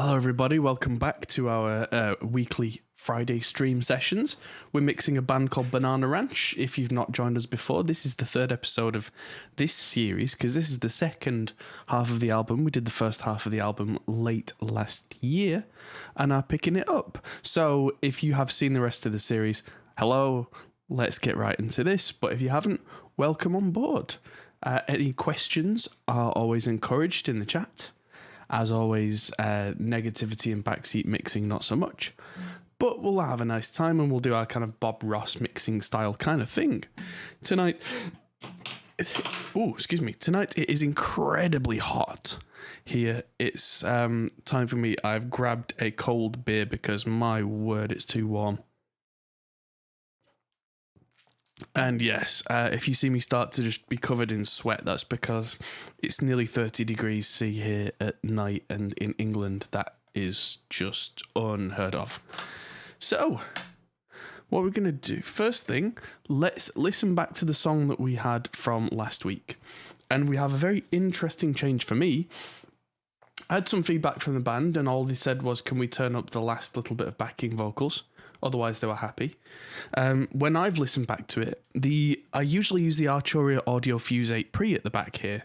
Hello everybody, welcome back to our weekly Friday stream sessions. We're mixing a band called Banana Ranch. If you've not joined us before, this is the third episode of this series, because this is the second half of the album. We did the first half of the album late last year, and are picking it up. So if you have seen the rest of the series, hello, let's get right into this. But if you haven't, welcome on board. Any questions are always encouraged in the chat. As always, negativity and backseat mixing, not so much. But we'll have a nice time and we'll do our kind of Bob Ross mixing style kind of thing. Tonight, tonight it is incredibly hot here. It's time for me. I've grabbed a cold beer because my word, it's too warm. And yes, if you see me start to just be covered in sweat, that's because it's nearly 30 degrees C here at night, and in England, that is just unheard of. So, what we're going to do, first thing, let's listen back to the song that we had from last week. And we have a very interesting change for me. I had some feedback from the band, and all they said was, can we turn up the last little bit of backing vocals? Otherwise, they were happy. When I've listened back to it, I usually use the Arturia Audio Fuse 8 Pre at the back here,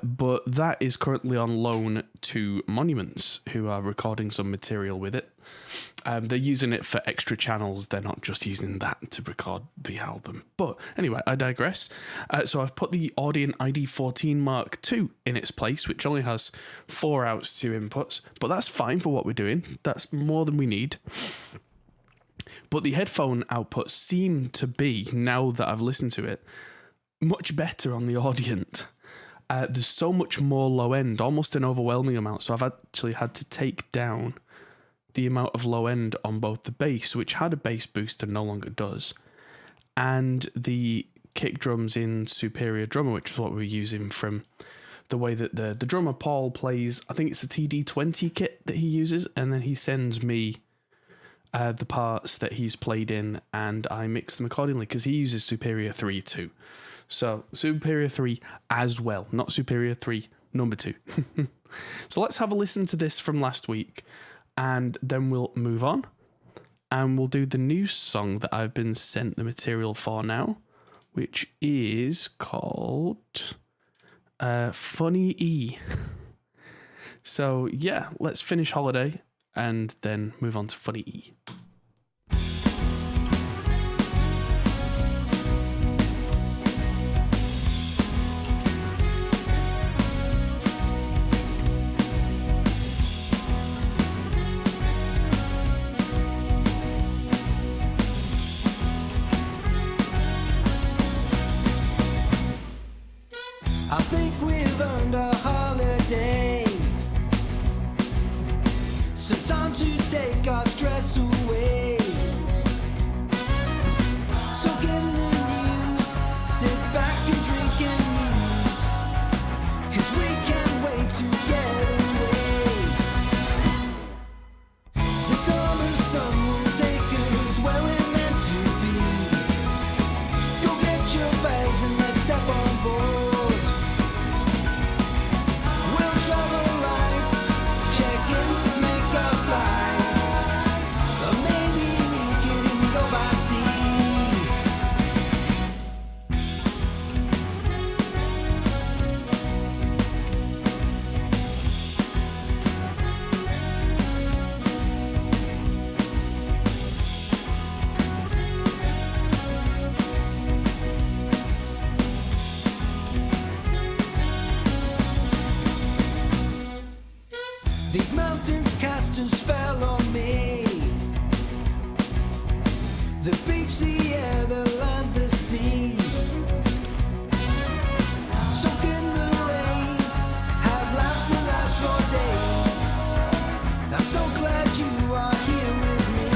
but that is currently on loan to Monuments, who are recording some material with it. They're using it for extra channels. They're not just using that to record the album. But anyway, I digress. So I've put the Audient ID14 Mark II in its place, which only has 4 outs, 2 inputs, but that's fine for what we're doing. That's more than we need. But the headphone outputs seem to be, now that I've listened to it, much better on the Audient. There's so much more low end, almost an overwhelming amount. So I've actually had to take down the amount of low end on both the bass, which had a bass boost and no longer does, and the kick drums in Superior Drummer, which is what we're using from the way that the drummer Paul plays. I think it's a TD20 kit that he uses, and then he sends me the parts that he's played in, and I mix them accordingly because he uses Superior 3 too. So Superior 3 as well, not Superior 3 number 2. So let's have a listen to this from last week, and then we'll move on, and we'll do the new song that I've been sent the material for now, which is called Funny E. So yeah, let's finish Holiday and then move on to Funny E. I think we've earned a holiday, some time to take our stress away. Soak in the news, sit back and drink and muse, 'cause we can't wait to get away. The summer sun will take us where we're meant to be. Go get your bags and let's step on board. Travel lights, check-ins, make our flights, or maybe we can even go by sea. These mountains cast a spell on me. The beach, the air, the land, the sea. Soak in the rays, have laughs that last for days. I'm so glad you are here with me.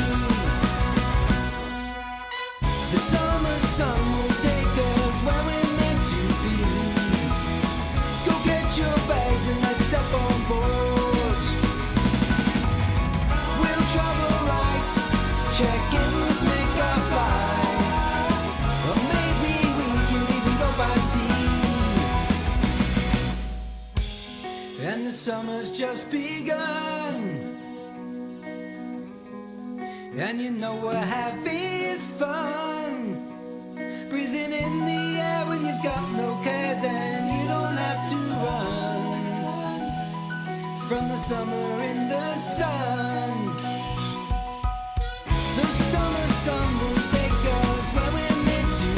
The summer sun will take us where we're meant to be. Go get your bags and let's step on board. Travel lights, check-ins, make our flights, or maybe we can even go by sea. And the summer's just begun. And you know we're having fun. Breathing in the air when you've got no cares and you don't have to run from the summer in the sun. The summer sun will take us where we're meant to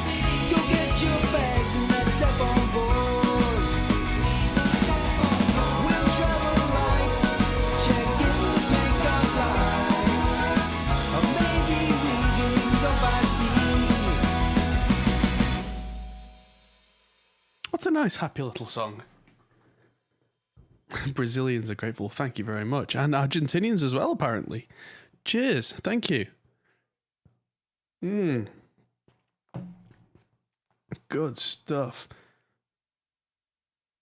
be. Go get your bags and let's step on board. We'll travel lights, check-ins, make our flights. Or maybe we can go by sea. What's a nice, happy little song. Brazilians are grateful. Thank you very much. And Argentinians as well, apparently. Cheers. Thank you. Good stuff.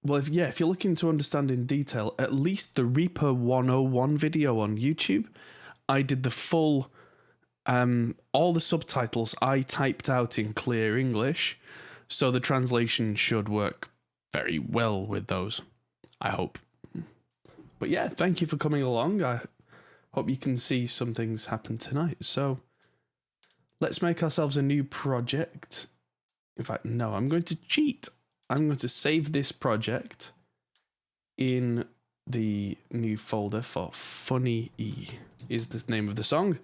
Well, if you're looking to understand in detail, at least the Reaper 101 video on YouTube, I did the full, all the subtitles I typed out in clear English, so the translation should work very well with those, I hope. But yeah, thank you for coming along. I hope you can see some things happen tonight. So let's make ourselves a new project. In fact, no, I'm going to cheat. I'm going to save this project in the new folder for Funny E is the name of the song.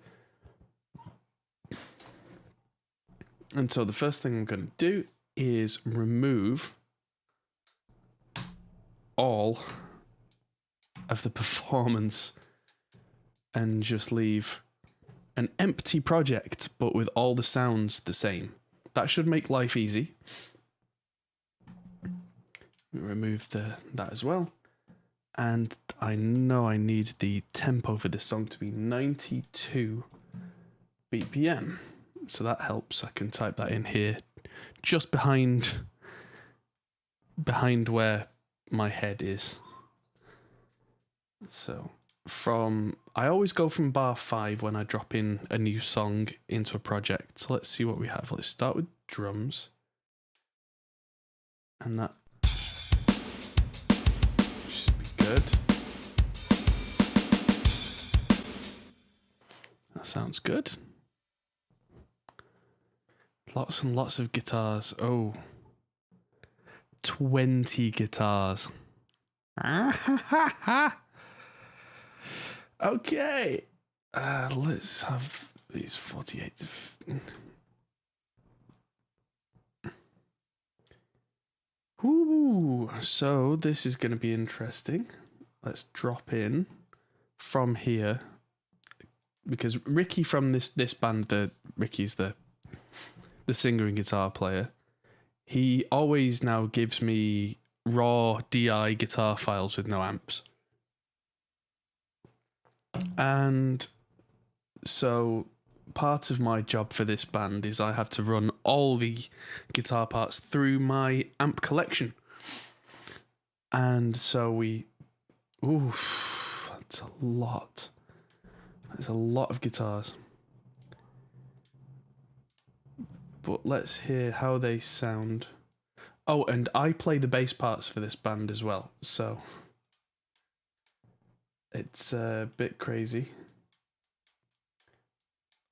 And so the first thing I'm going to do is remove all of the performance and just leave an empty project, but with all the sounds the same. That should make life easy. Remove that as well. And I know I need the tempo for this song to be 92 BPM. So that helps. I can type that in here, just behind where my head is. So I always go from bar 5 when I drop in a new song into a project. So let's see what we have. Let's start with drums. And that should be good. That sounds good. Lots and lots of guitars. Oh, 20 guitars. Okay, let's have these 48. Ooh, so this is going to be interesting. Let's drop in from here because Ricky from this band, Ricky's the singer and guitar player. He always now gives me raw DI guitar files with no amps. And so part of my job for this band is I have to run all the guitar parts through my amp collection. And so that's a lot. There's a lot of guitars. But let's hear how they sound. Oh, and I play the bass parts for this band as well, so it's a bit crazy.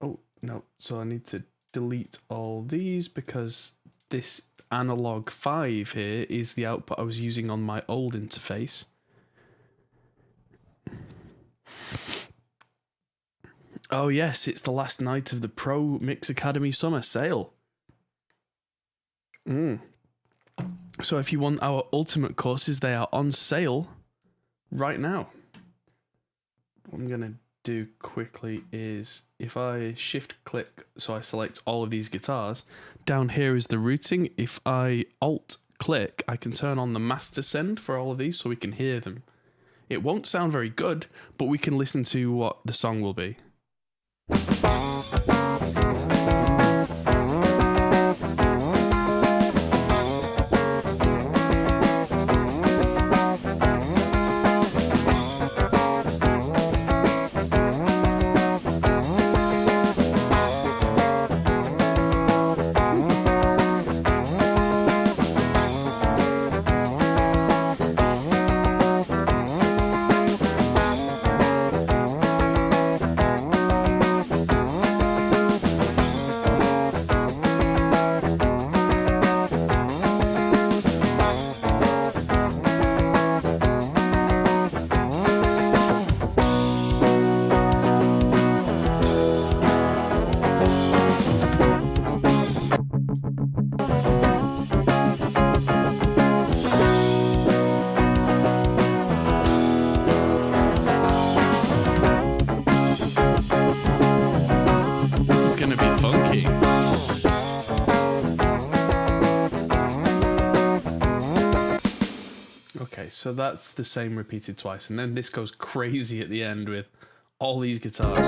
Oh, no, so I need to delete all these because this analog 5 here is the output I was using on my old interface. Oh yes, it's the last night of the Pro Mix Academy Summer Sale. So if you want our ultimate courses, they are on sale right now. What I'm going to do quickly is if I shift click, so I select all of these guitars, down here is the routing. If I alt click, I can turn on the master send for all of these so we can hear them. It won't sound very good, but we can listen to what the song will be. So that's the same repeated twice, and then this goes crazy at the end with all these guitars.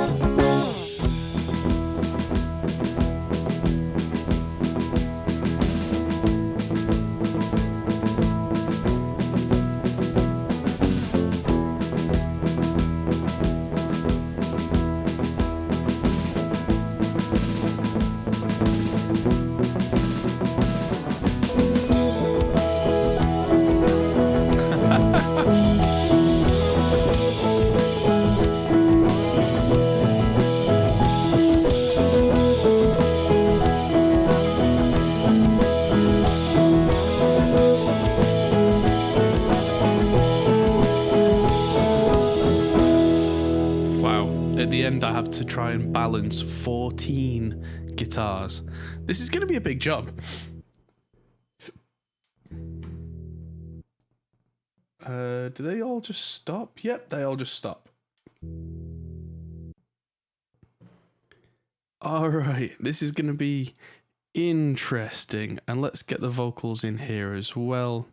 At the end, I have to try and balance 14 guitars. This is going to be a big job. Do they all just stop? Yep, they all just stop. All right, this is going to be interesting. And let's get the vocals in here as well.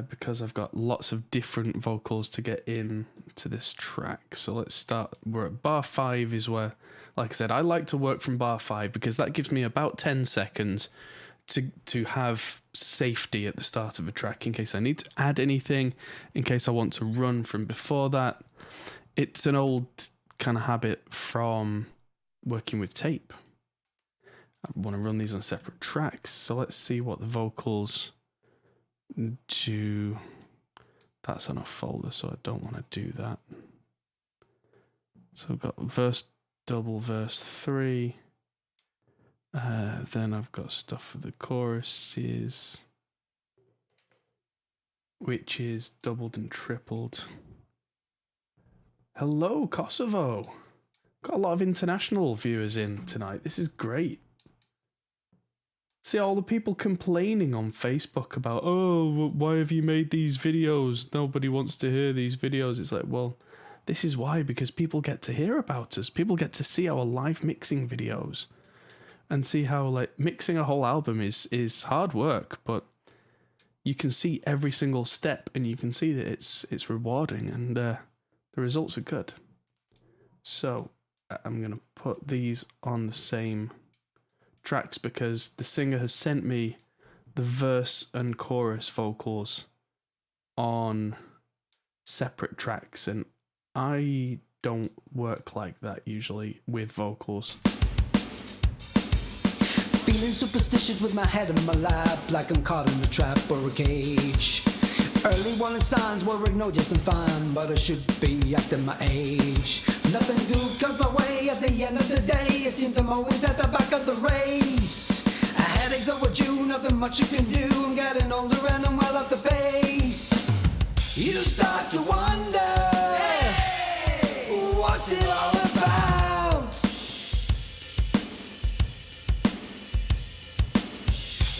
Because I've got lots of different vocals to get in to this track. So let's start. We're at bar 5 is where, like I said, I like to work from bar 5 because that gives me about 10 seconds to have safety at the start of a track in case I need to add anything, in case I want to run from before that. It's an old kind of habit from working with tape. I want to run these on separate tracks. So let's see what the vocals do. That's on a folder, so I don't want to do that. So I've got verse double, verse 3. Then I've got stuff for the choruses, which is doubled and tripled. Hello, Kosovo. Got a lot of international viewers in tonight. This is great. See all the people complaining on Facebook about, oh, why have you made these videos? Nobody wants to hear these videos. It's like, well, this is why, because people get to hear about us. People get to see our live mixing videos and see how, like, mixing a whole album is hard work, but you can see every single step and you can see that it's rewarding and the results are good. So I'm going to put these on the same tracks because the singer has sent me the verse and chorus vocals on separate tracks, and I don't work like that usually with vocals. Feeling superstitious with my head in my lap, like I'm caught in a trap or a cage. Early warning signs were ignored just and fine, but I should be acting my age. Nothing good comes my way at the end of the day. It seems I'm always at the back of the race. A headache's overdue, nothing much you can do. I'm getting older and I'm well off the pace. You start to wonder, hey, what's it all about?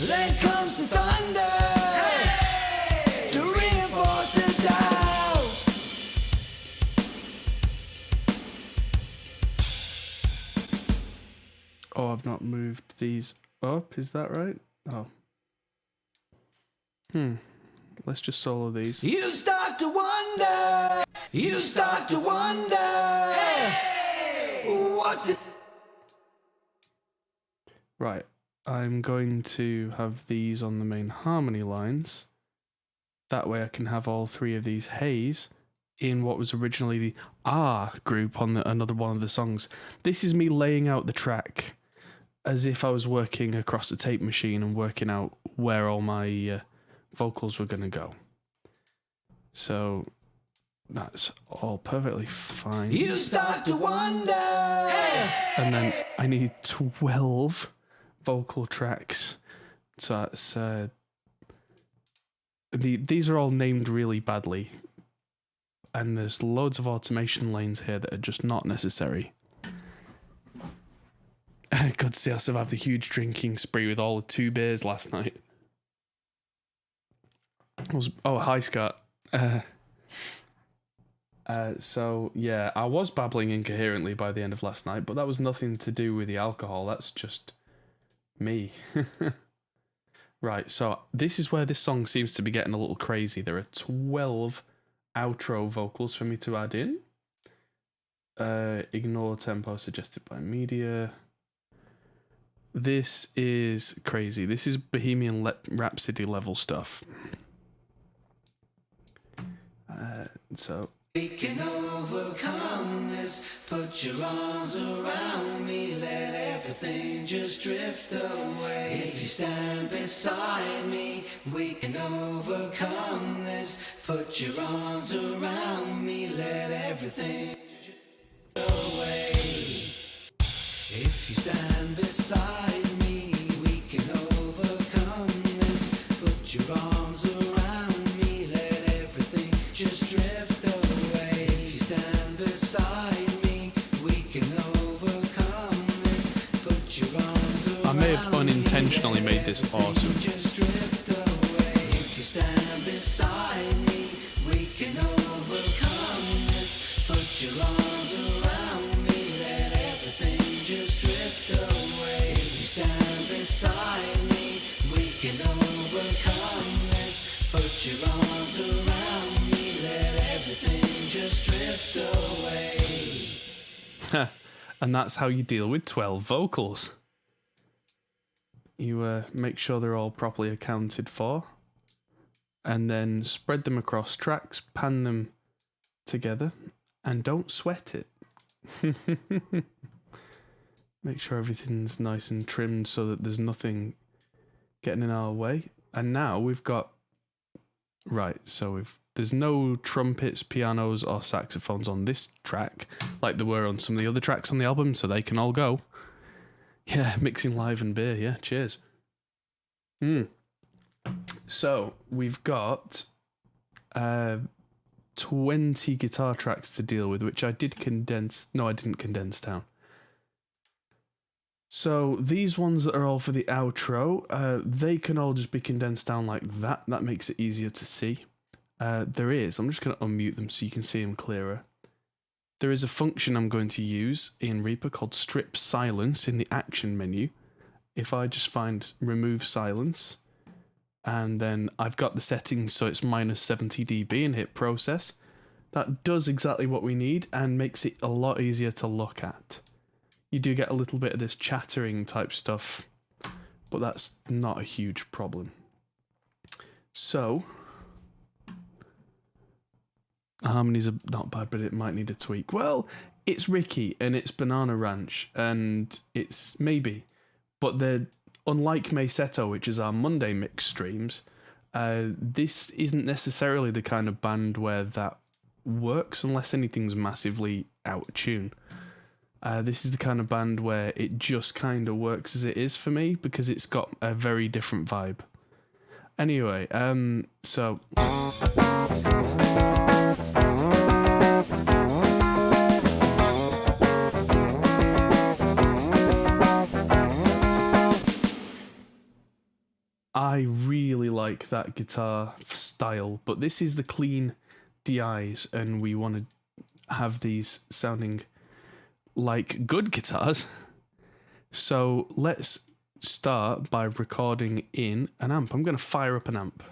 Then comes the thunder, hey, to reinforce the doubt. Oh, I've not moved these up, is that right? Oh. Let's just solo these. You start to wonder, you start to wonder, hey, what's it? Right, I'm going to have these on the main harmony lines. That way I can have all three of these hays in what was originally the R group on another one of the songs. This is me laying out the track as if I was working across a tape machine and working out where all my vocals were going to go. So that's all perfectly fine. You start to wonder, hey, and then I need 12 vocal tracks. So that's these are all named really badly, and there's loads of automation lanes here that are just not necessary. God, see, I survived a huge drinking spree with all 2 beers last night. Oh, hi, Scott. So, yeah, I was babbling incoherently by the end of last night, but that was nothing to do with the alcohol. That's just me. Right, so this is where this song seems to be getting a little crazy. There are 12 outro vocals for me to add in. Ignore tempo suggested by media. This is crazy. This is Bohemian Rhapsody level stuff. So we can overcome this. Put your arms around me. Let everything just drift away. If you stand beside me, we can overcome this. Put your arms around me. Let everything away. If you stand beside me, we can overcome this. Put your arms around me. Let everything just drift away. If you stand beside me, we can overcome this. Put your arms around me. I may have unintentionally made this awesome. Just drift away. If you stand beside me, we can overcome this. Put your arms around me. Let everything just drift away. If you stand beside me, we can overcome this. Put your arms around me. Let everything just drift away. And that's how you deal with 12 vocals. You make sure they're all properly accounted for, and then spread them across tracks, pan them together, and don't sweat it. Make sure everything's nice and trimmed so that there's nothing getting in our way. And now we've got... Right, so there's no trumpets, pianos, or saxophones on this track, like there were on some of the other tracks on the album, so they can all go. Yeah, mixing live and beer, yeah, cheers. So, we've got 20 guitar tracks to deal with, which I did condense... No, I didn't condense down. So, these ones that are all for the outro, they can all just be condensed down like that. That makes it easier to see. There is... I'm just going to unmute them so you can see them clearer. There is a function I'm going to use in Reaper called Strip Silence in the Action menu. If I just find Remove Silence, and then I've got the settings so it's minus 70 dB and hit Process, that does exactly what we need and makes it a lot easier to look at. You do get a little bit of this chattering type stuff, but that's not a huge problem. So... harmonies are not bad, but it might need a tweak. Well, it's Ricky and it's Banana Ranch and it's maybe, but they're unlike Mayseto, which is our Monday mix streams. This isn't necessarily the kind of band where that works unless anything's massively out of tune. This is the kind of band where it just kind of works as it is for me because it's got a very different vibe. Anyway, so... I really like that guitar style, but this is the clean DIs, and we want to have these sounding like good guitars. So let's start by recording in an amp. I'm going to fire up an amp.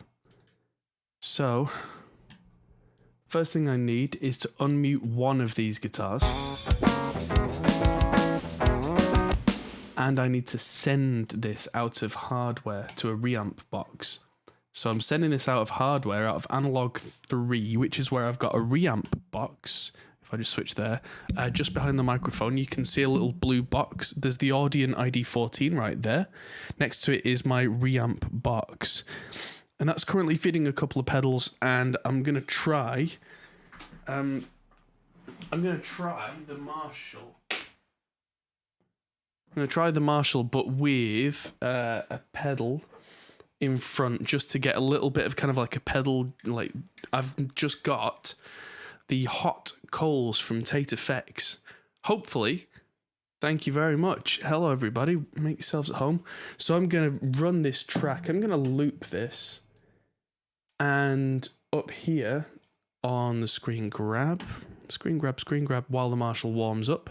So, first thing I need is to unmute one of these guitars. And I need to send this out of hardware to a reamp box. So I'm sending this out of hardware, out of analog 3, which is where I've got a reamp box. If I just switch there, just behind the microphone, you can see a little blue box. There's the Audient ID14 right there. Next to it is my reamp box. And that's currently feeding a couple of pedals, and I'm going to try... I'm going to try the Marshall. I'm going to try the Marshall, but with a pedal in front, just to get a little bit of kind of like a pedal. Like, I've just got the Hot Coals from Tate Effects. Hopefully, thank you very much. Hello, everybody. Make yourselves at home. So I'm going to run this track. I'm going to loop this. And up here on the screen grab while the Marshall warms up.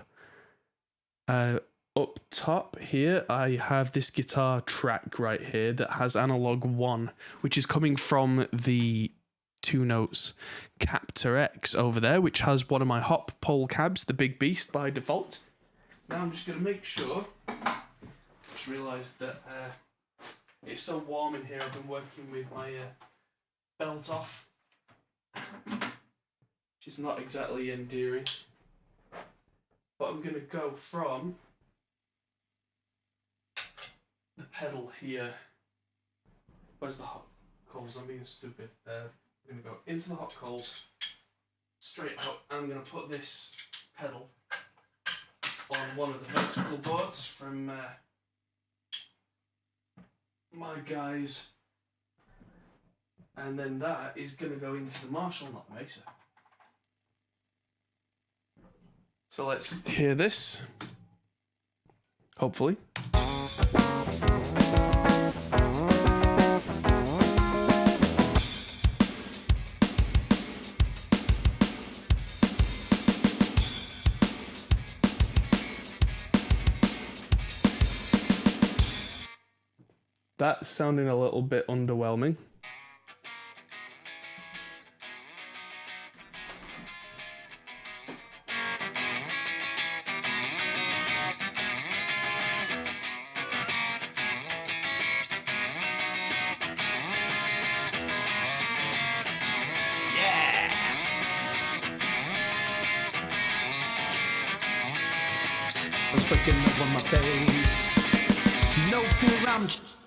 up top here, I have this guitar track right here that has analog 1, which is coming from the 2 Notes Captor X over there, which has one of my hop pole cabs, the Big Beast, by default. Now I'm just going to make sure. Just realised that it's so warm in here. I've been working with my belt off, which is not exactly endearing. But I'm going to go from the pedal here. Where's the hot coals? I'm being stupid. I'm going to go into the hot coals, straight out. I'm going to put this pedal on one of the vertical boards from my guys. And then that is going to go into the Marshall, not the Mesa. So let's hear this. Hopefully. That's sounding a little bit underwhelming.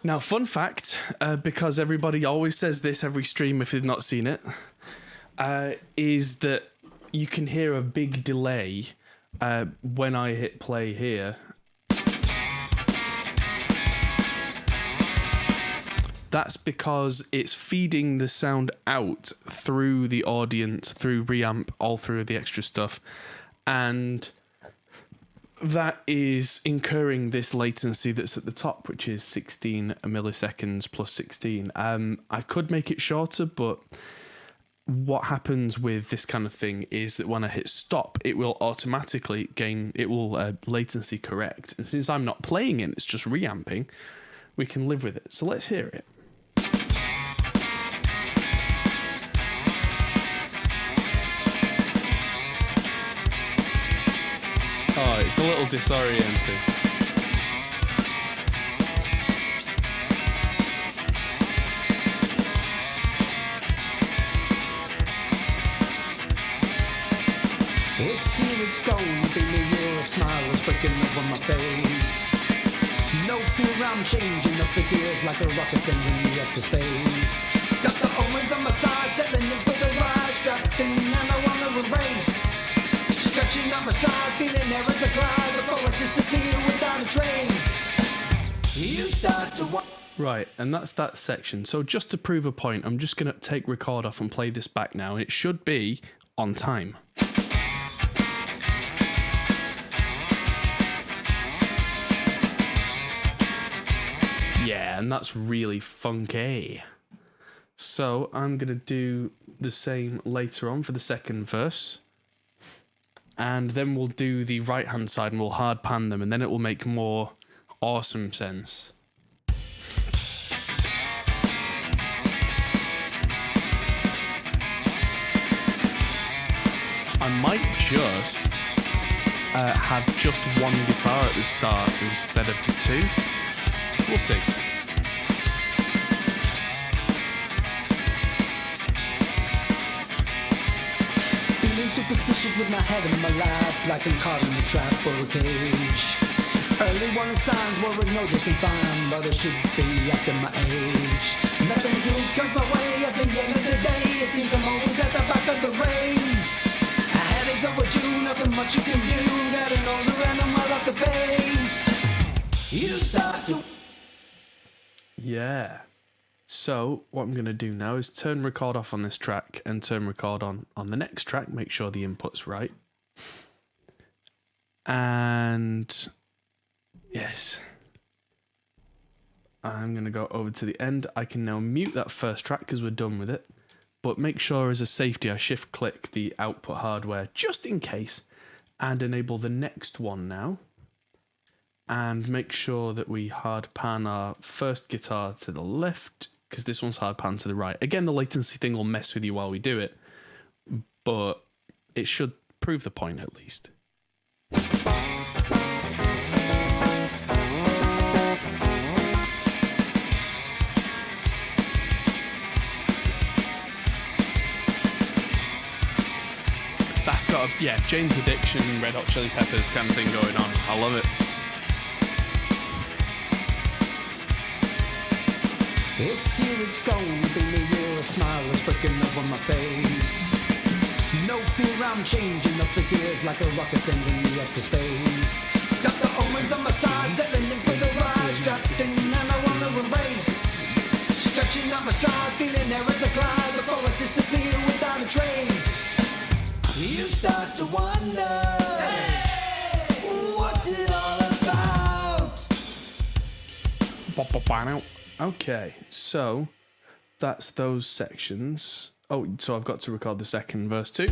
Now, fun fact, because everybody always says this every stream if they've not seen it, is that you can hear a big delay when I hit play here. That's because it's feeding the sound out through the audience, through Reamp, all through the extra stuff, and that is incurring this latency that's at the top, which is 16 milliseconds plus 16. I could make it shorter, but what happens with this kind of thing is that when I hit stop, it will automatically latency correct. And since I'm not playing it, it's just reamping, we can live with it. So let's hear it. Oh, it's a little disorienting. It's seared stone, being a year, a smile is breaking over my face. No fear, I'm changing up the gears like a rocket sending me up to space. Got the omens on my side, settling in for the ride, strapped in and I wanna erase. Stretching out my stride, feeling there is a cloud before I disappear without a trace. You start to Right, and that's that section. So just to prove a point, I'm just going to take record off and play this back now. It should be on time. Yeah, and that's really funky. So I'm going to do the same later on for the second verse. And then we'll do the right-hand side and we'll hard pan them, and then it will make more awesome sense. I might just have just one guitar at the start instead of the two. We'll see. Superstitious with my head in my lap, like I'm caught in a trap or a cage. Early warning signs were ignored just in fine, but I should be after my age. Nothing good comes my way at the end of the day. It seems I'm always at the back of the race. Headaches overdue, nothing much you can do. Getting older and I'm right off the base. You start to... Yeah. So what I'm going to do now is turn record off on this track and turn record on the next track. Make sure the input's right. And yes, I'm going to go over to the end. I can now mute that first track because we're done with it. But make sure as a safety I shift click the output hardware just in case and enable the next one now. and make sure that we hard pan our first guitar to the left, because this one's hard pan to the right. Again, the latency thing will mess with you while we do it, but it should prove the point at least. That's got a, yeah, Jane's Addiction, Red Hot Chili Peppers kind of thing going on. I love it. It's seared in stone, being a year, a smile is breaking over my face. No fear, I'm changing up the gears like a rocket sending me up to space. Got the omens on my side, settling in for the ride, strapped in and I wanna erase. Stretching out my stride, feeling there as I glide before I disappear without a trace. You start to wonder, hey, what's it all about? Okay, so that's those sections. Oh, so I've got to record the second verse too.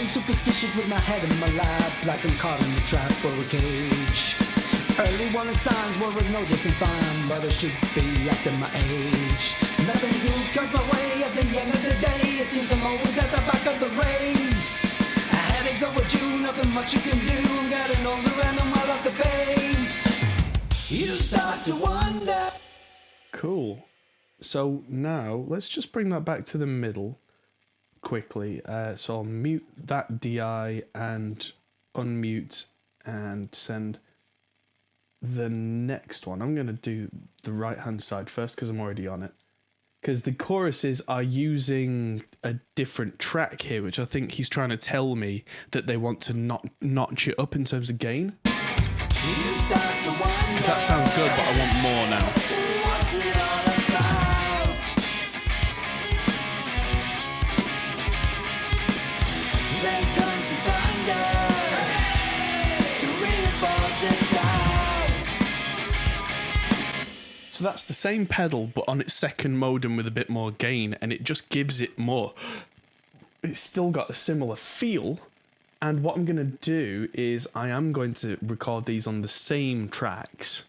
Superstitious with my head in my lap, like I'm caught in a trap or a cage. Early warning signs were ignored just in fine, but I should be after my age. Nothing good comes my way at the end of the day. It seems I'm always at the back of the race. A headache's overdue, nothing much you can do. I'm getting older and I'm well off the pace. You start to wonder. Cool. So now let's just bring that back to the middle quickly. So I'll mute that DI and unmute and send the next one. I'm going to do the right hand side first because I'm already on it. Because the choruses are using a different track here, which I think he's trying to tell me that they want to notch it up in terms of gain. Because that sounds good, but I want more now. What's it all about? Then comes the thunder to reinforce the doubt. So that's the same pedal, but on its second modem with a bit more gain, and it just gives it more. It's still got a similar feel, and what I'm going to do is I am going to record these on the same tracks,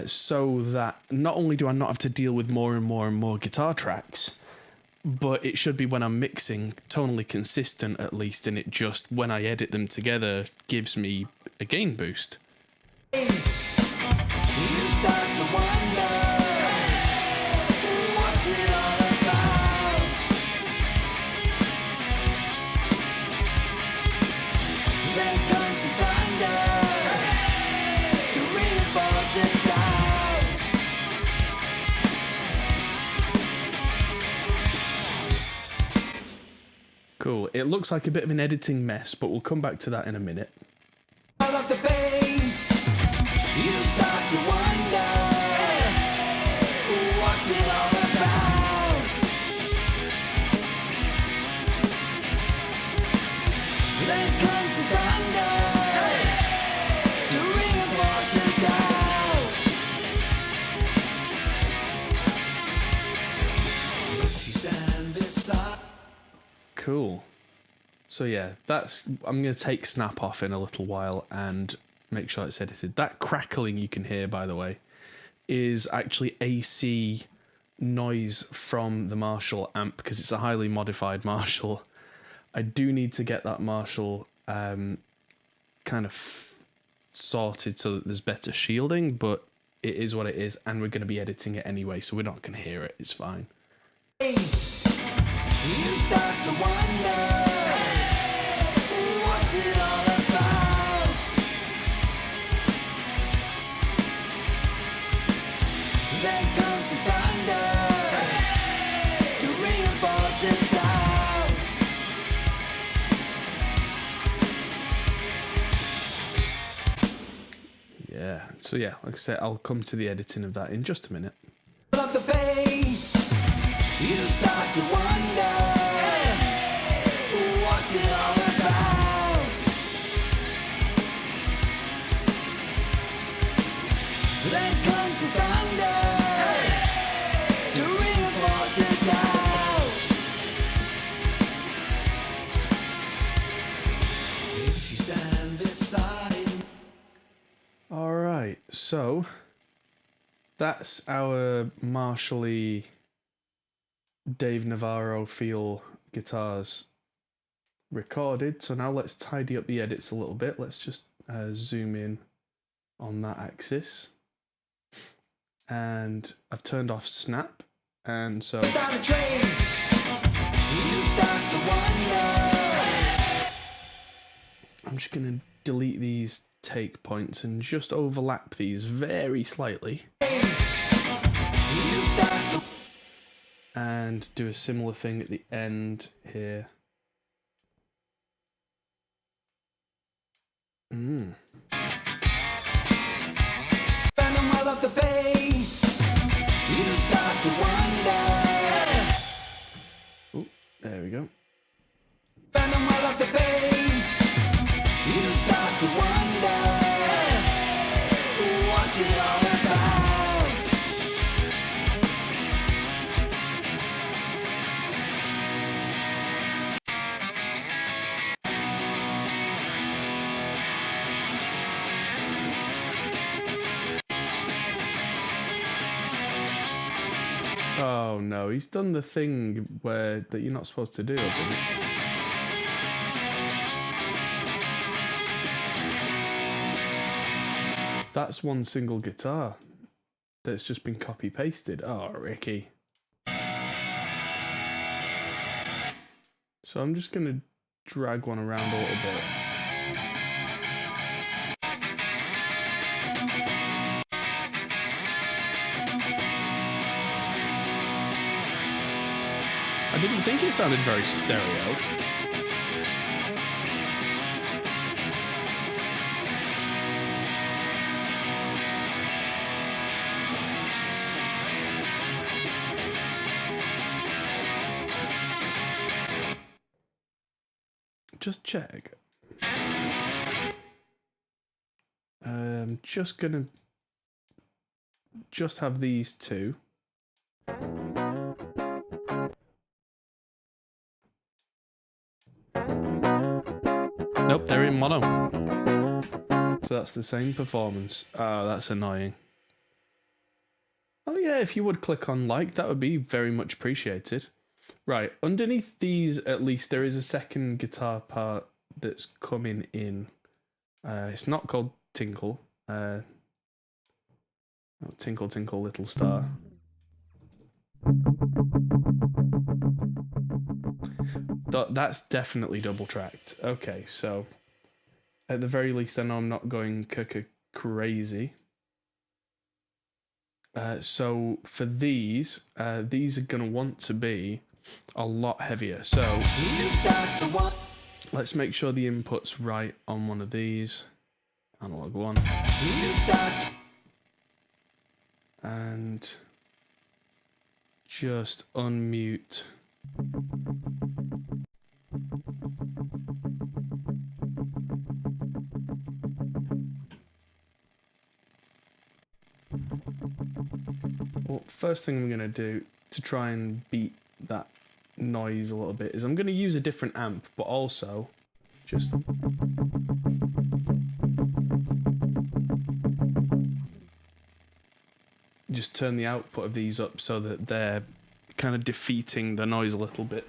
so that not only do I not have to deal with more and more and more guitar tracks, but it should be, when I'm mixing, tonally consistent at least, and it just, when I edit them together, gives me a gain boost. You start to wonder, what's it all about? Then comes the thunder to reinforce the doubt. Cool. It looks like a bit of an editing mess, but we'll come back to that in a minute. All of the bass, you start to wonder, what's it all about? Then comes the thunder to reinforce the doubt. If you stand beside. Cool. So yeah, I'm going to take snap off in a little while and make sure it's edited. That crackling you can hear, by the way, is actually AC noise from the Marshall amp, because it's a highly modified Marshall. I do need to get that Marshall kind of sorted so that there's better shielding, but it is what it is, and we're going to be editing it anyway, so we're not going to hear it. It's fine. You start to wonder, what's it all about? Then comes the thunder to reinforce the doubt. Yeah. So yeah, like I said, I'll come to the editing of that in just a minute. Love the bass. You start to wonder, that's our Marshally Dave Navarro feel guitars recorded. So now let's tidy up the edits a little bit. Let's just zoom in on that axis. And I've turned off snap. And so I'm just going to delete these take points and just overlap these very slightly. And do a similar thing at the end here. Oh, there we go. Oh no, he's done the thing that you're not supposed to do, I think. That's one single guitar that's just been copy pasted. Oh, Ricky. So I'm just going to drag one around a little bit. I didn't think it sounded very stereo. Just check. Just gonna have these two. Nope, they're in mono. So that's the same performance. Oh, that's annoying. Oh yeah, if you would click on like, that would be very much appreciated. Right, underneath these, at least, there is a second guitar part that's coming in. It's not called Tinkle. Tinkle, Tinkle, Little Star. That's definitely double tracked. Okay, so at the very least, I know I'm not going crazy. So for these are going to want to be a lot heavier. So let's make sure the input's right on one of these. Analog one. And just unmute. Well, first thing I'm going to do to try and beat that noise a little bit is I'm going to use a different amp, but also just turn the output of these up so that they're kind of defeating the noise a little bit.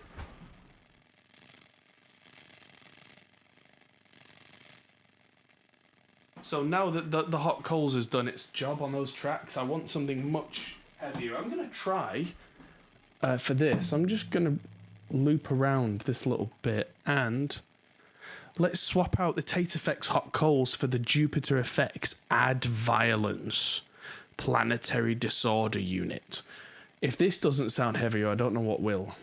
So now that the hot coals has done its job on those tracks, I want something much heavier. I'm going to try, for this, I'm just going to loop around this little bit and let's swap out the Tate Effects hot coals for the Jupiter Effects Add Violence Planetary Disorder Unit. If this doesn't sound heavier, I don't know what will.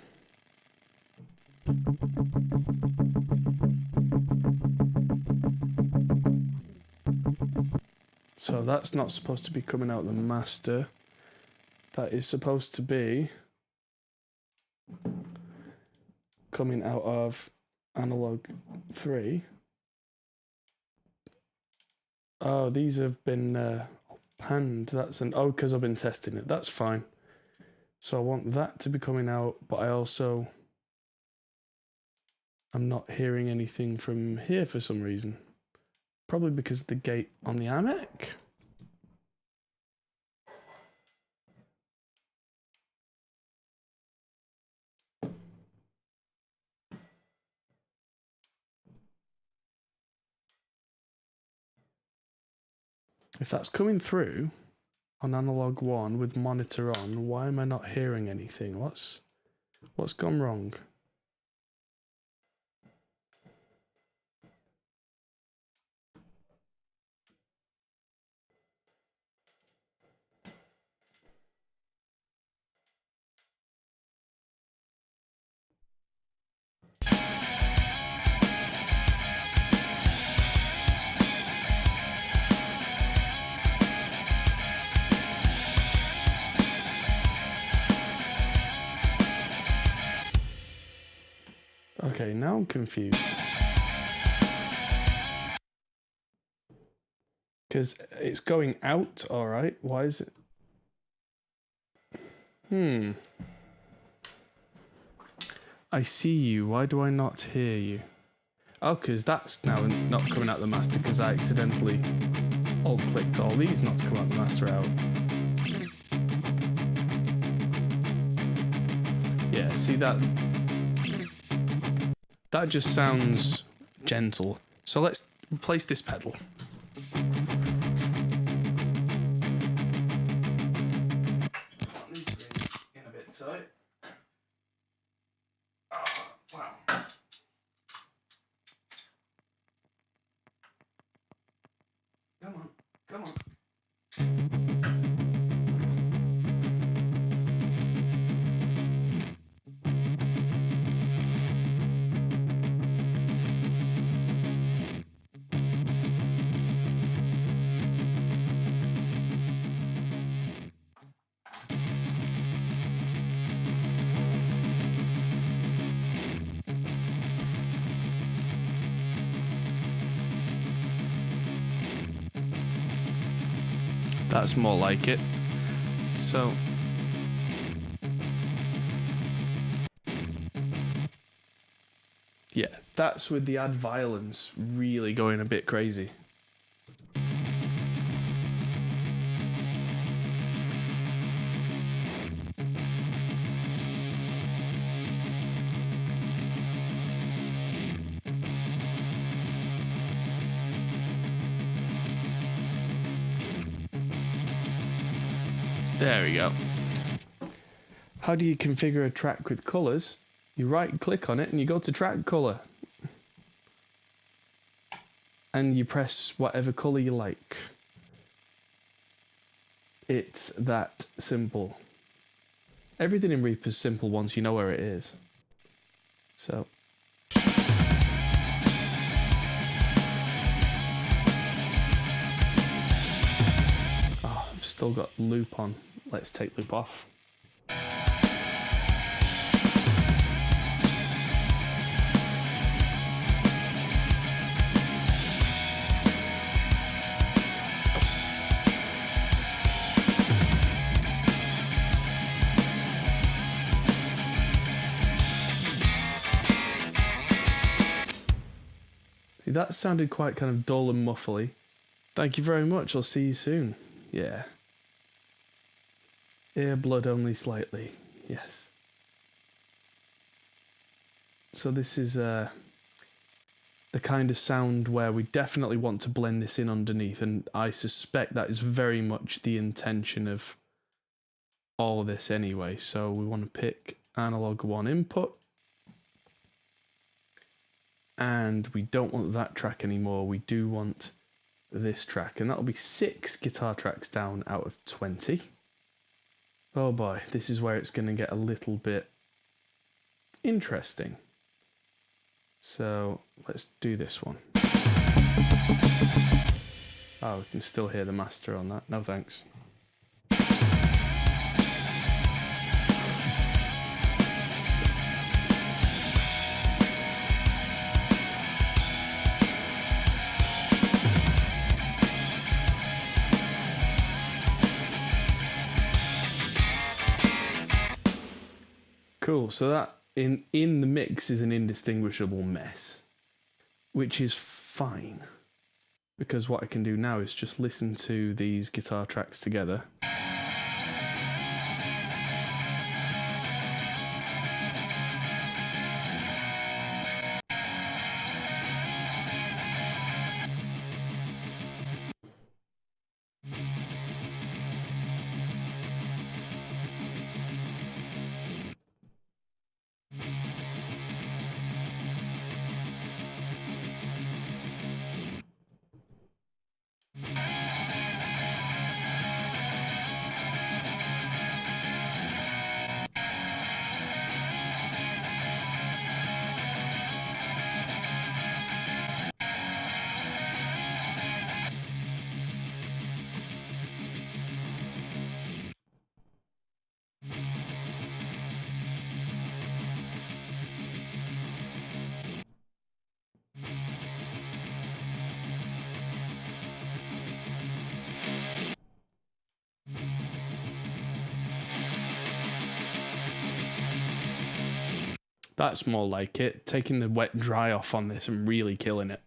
So that's not supposed to be coming out the master. That is supposed to be coming out of analog 3. Oh, these have been panned. That's because I've been testing it. That's fine. So I want that to be coming out, but I'm not hearing anything from here for some reason. Probably because of the gate on the iMac. If that's coming through on analog 1 with monitor on, why am I not hearing anything? What's gone wrong? Okay, now I'm confused. Because it's going out, alright. Why is it? I see you. Why do I not hear you? Oh, because that's now not coming out the master because I accidentally alt-clicked all these not to come out the master out. Yeah, see that? That just sounds gentle. So let's replace this pedal. In a bit tight. Oh, wow. Come on, come on. That's more like it. So yeah, that's with the add violence really going a bit crazy. There we go. How do you configure a track with colours? You right click on it and you go to track colour. And you press whatever colour you like. It's that simple. Everything in Reaper is simple once you know where it is. So. Oh, I've still got loop on. Let's take loop off. See, that sounded quite kind of dull and muffly. Thank you very much. I'll see you soon. Yeah. Ear blood only slightly. Yes. So this is the kind of sound where we definitely want to blend this in underneath, and I suspect that is very much the intention of all this anyway. So we want to pick analog 1 input. And we don't want that track anymore. We do want this track, and that'll be 6 guitar tracks down out of 20. Oh boy, this is where it's going to get a little bit interesting. So let's do this one. Oh, we can still hear the master on that. No thanks. Cool, so that in the mix is an indistinguishable mess, which is fine, because what I can do now is just listen to these guitar tracks together. That's more like it. Taking the wet dry off on this and really killing it.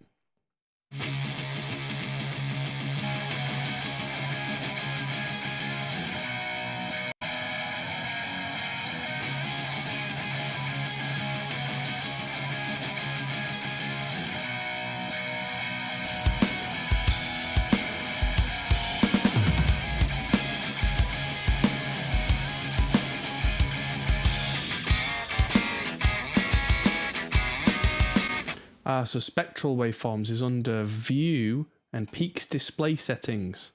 So spectral waveforms is under View and Peaks Display Settings.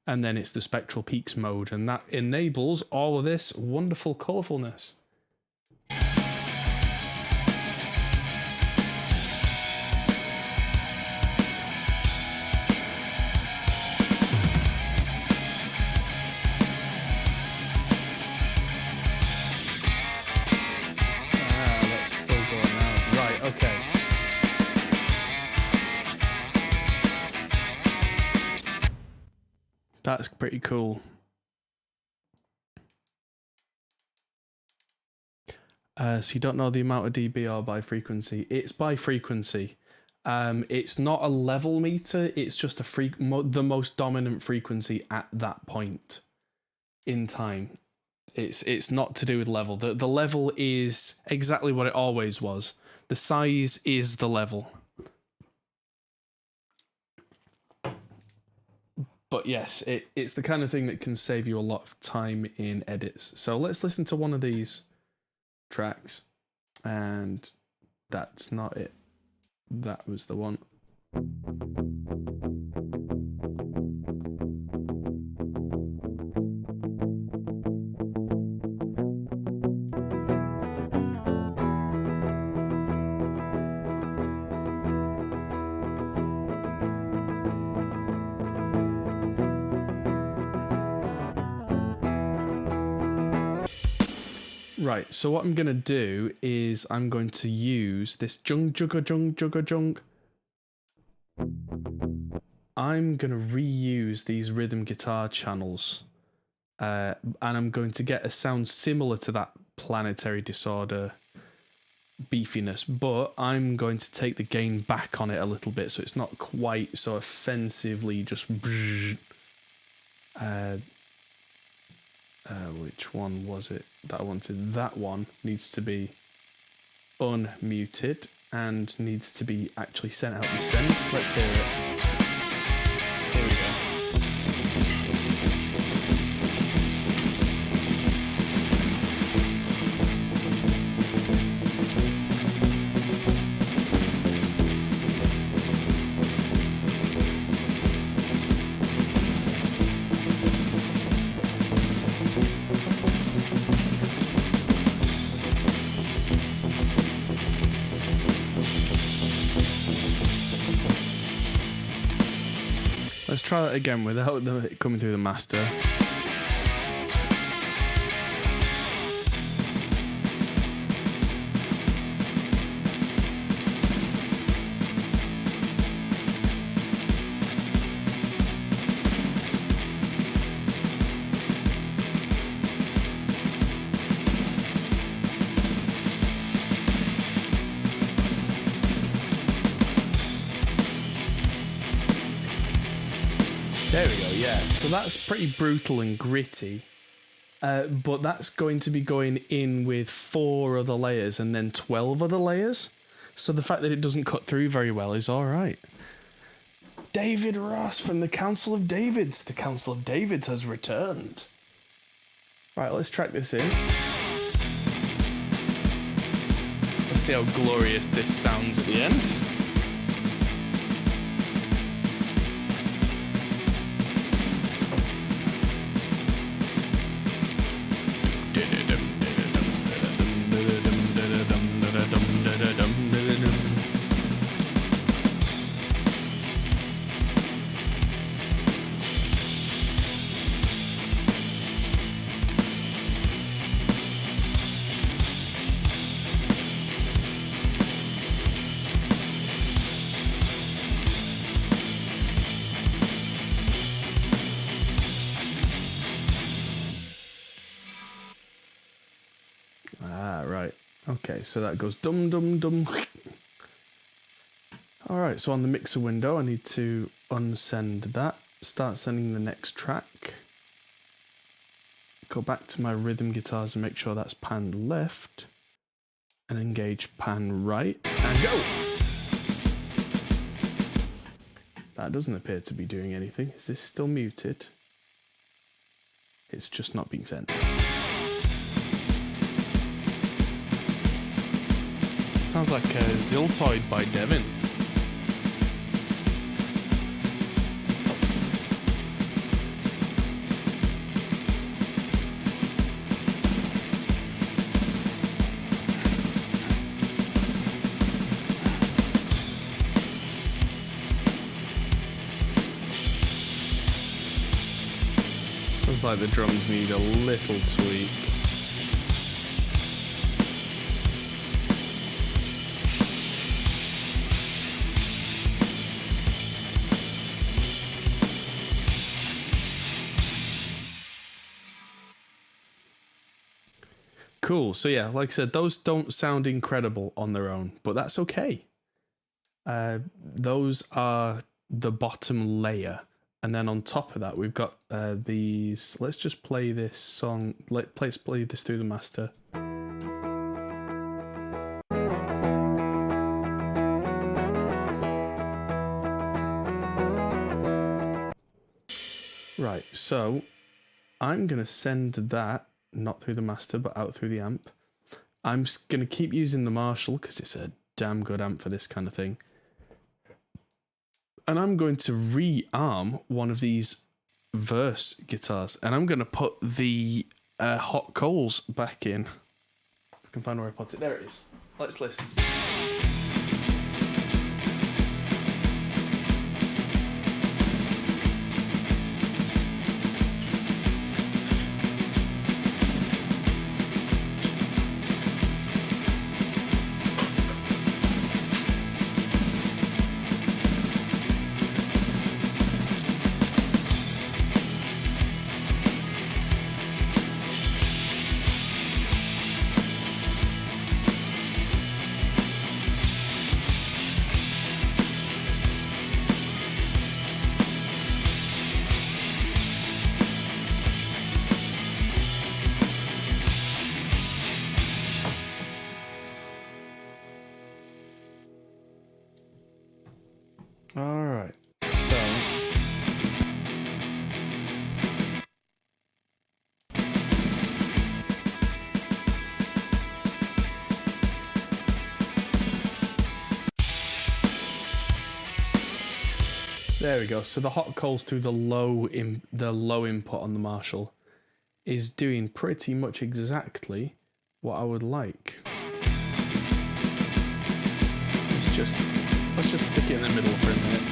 And then it's the Spectral Peaks mode, and that enables all of this wonderful colourfulness. That's still going out. Right, okay. That's pretty cool. So you don't know the amount of dB or by frequency. It's by frequency. It's not a level meter. It's just the most dominant frequency at that point in time. It's not to do with level. The level is exactly what it always was. The size is the level. But yes, it's the kind of thing that can save you a lot of time in edits. So let's listen to one of these tracks. And that's not it. That was the one. Right, so what I'm going to do is I'm going to use this jung jugga jung jugga jung. I'm going to reuse these rhythm guitar channels, and I'm going to get a sound similar to that Planetary Disorder beefiness, but I'm going to take the gain back on it a little bit so it's not quite so offensively just which one was it that I wanted? That one needs to be unmuted and needs to be actually sent out the send. Let's hear it. Here we go. Let's try that again without it coming through the master. There we go, yeah. So that's pretty brutal and gritty, but that's going to be going in with 4 other layers and then 12 other layers. So the fact that it doesn't cut through very well is all right. David Ross from the Council of Davids. The Council of Davids has returned. Right, let's track this in. Let's see how glorious this sounds at the end. Okay, so that goes dum dum dum. Alright, so on the mixer window, I need to unsend that. Start sending the next track. Go back to my rhythm guitars and make sure that's pan left. And engage pan right. And go! That doesn't appear to be doing anything. Is this still muted? It's just not being sent. Sounds like a Ziltoid by Devin. Sounds like the drums need a little tweak. Cool. So yeah, like I said, those don't sound incredible on their own, but that's okay. Those are the bottom layer. And then on top of that, we've got these. Let's just play this song. Let's play this through the master. Right, so I'm going to send that, not through the master, but out through the amp. I'm going to keep using the Marshall because it's a damn good amp for this kind of thing. And I'm going to rearm one of these verse guitars. And I'm going to put the hot coals back in. If I can find where I put it. There it is. Let's listen. All right. So there we go. So the hot coals through the low input on the Marshall is doing pretty much exactly what I would like. Let's just stick it in the middle for a minute.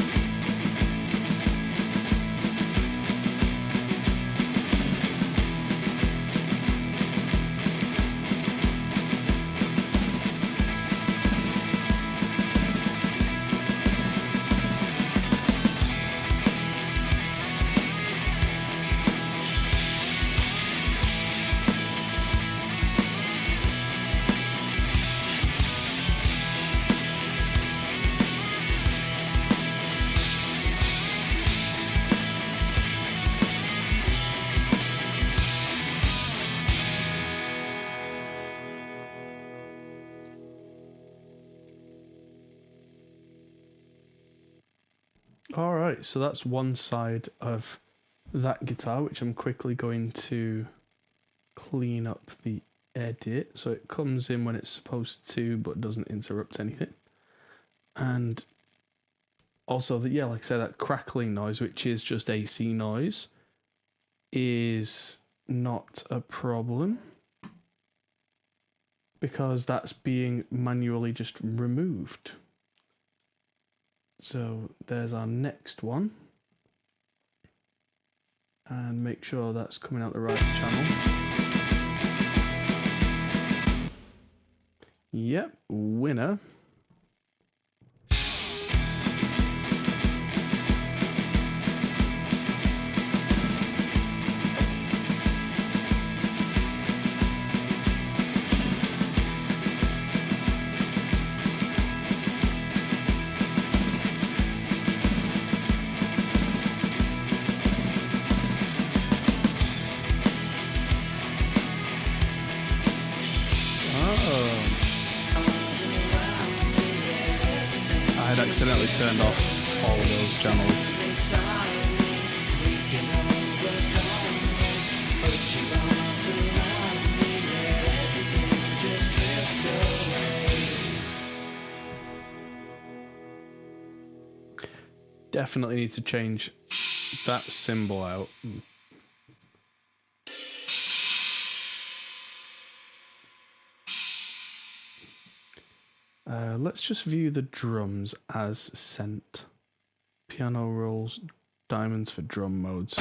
All right, so that's one side of that guitar, which I'm quickly going to clean up the edit so it comes in when it's supposed to but doesn't interrupt anything. And also, like I said, that crackling noise, which is just AC noise, is not a problem because that's being manually just removed. So there's our next one. And make sure that's coming out the right channel. Yep, winner. had accidentally turned off all of those channels. Definitely need to change that symbol out. Let's just view the drums as sent. Piano rolls, diamonds for drum modes.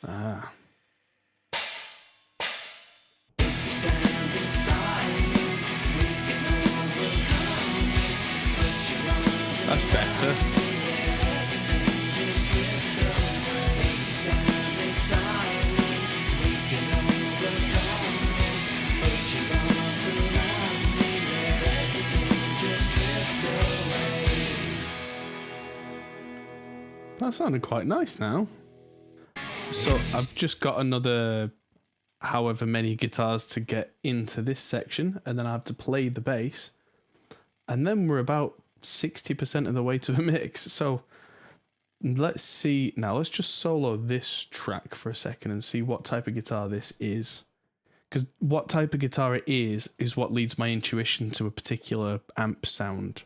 Ah. That's better. That sounded quite nice now. So I've just got another however many guitars to get into this section, and then I have to play the bass. And then we're about 60% of the way to a mix. So let's see. Now let's just solo this track for a second and see what type of guitar this is. Because what type of guitar it is what leads my intuition to a particular amp sound.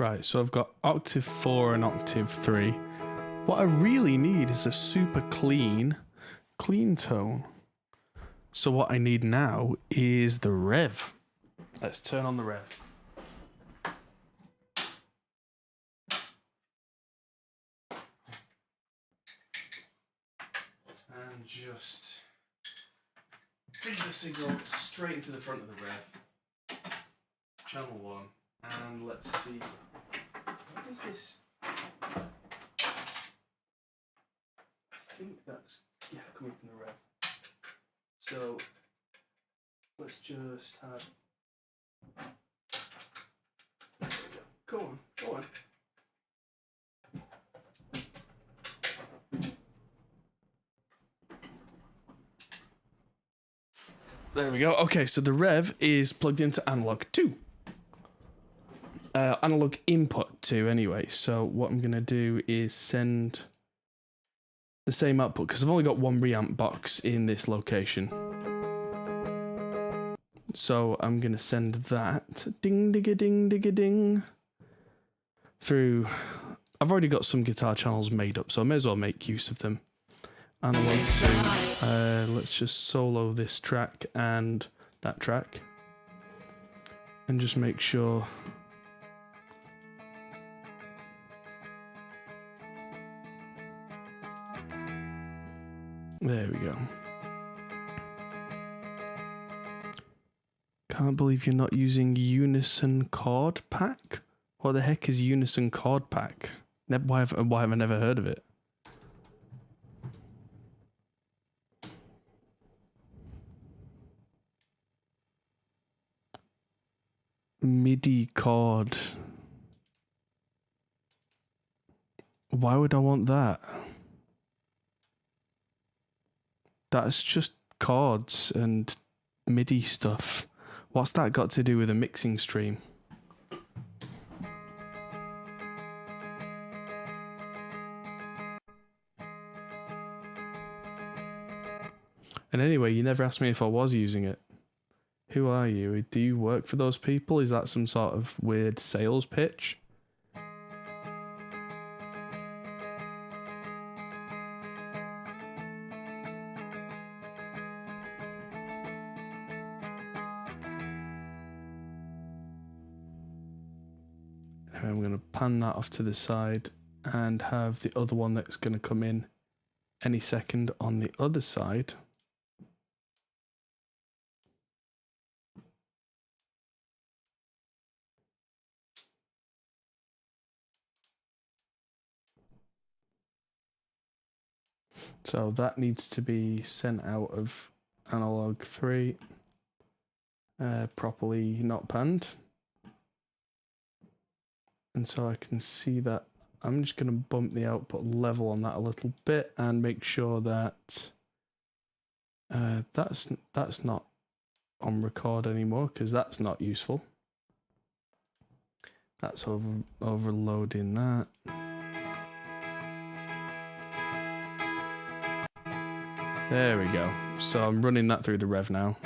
Right, so I've got octave 4 and octave 3. What I really need is a super clean tone. So what I need now is the rev. Let's turn on the rev. And just feed the signal straight into the front of the rev. Channel 1. And let's see, what is this? I think that's, yeah, coming from the rev. So, let's just have, there we go, go on. There we go, okay, so the rev is plugged into analog 2. Analog input to anyway, so what I'm gonna do is send the same output because I've only got one reamp box in this location, so I'm gonna send that ding digga ding digga ding through. I've already got some guitar channels made up, so I may as well make use of them. Analog 2. Let's just solo this track and that track and just make sure. There we go. Can't believe you're not using Unison Chord Pack. What the heck is Unison Chord Pack? Why have I never heard of it? MIDI chord. Why would I want that? That's just chords and MIDI stuff. What's that got to do with a mixing stream? And anyway, you never asked me if I was using it. Who are you? Do you work for those people? Is that some sort of weird sales pitch? I'm going to pan that off to the side and have the other one that's going to come in any second on the other side. So that needs to be sent out of analog 3, properly not panned. And so I can see that I'm just going to bump the output level on that a little bit and make sure that that's not on record anymore, because that's not useful. That's overloading that. There we go. So I'm running that through the rev now.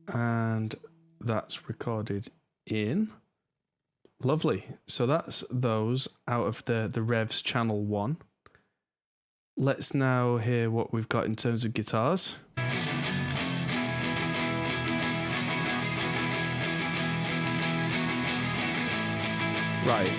And that's recorded in. Lovely. So that's those out of the revs channel 1. Let's now hear what we've got in terms of guitars. Right.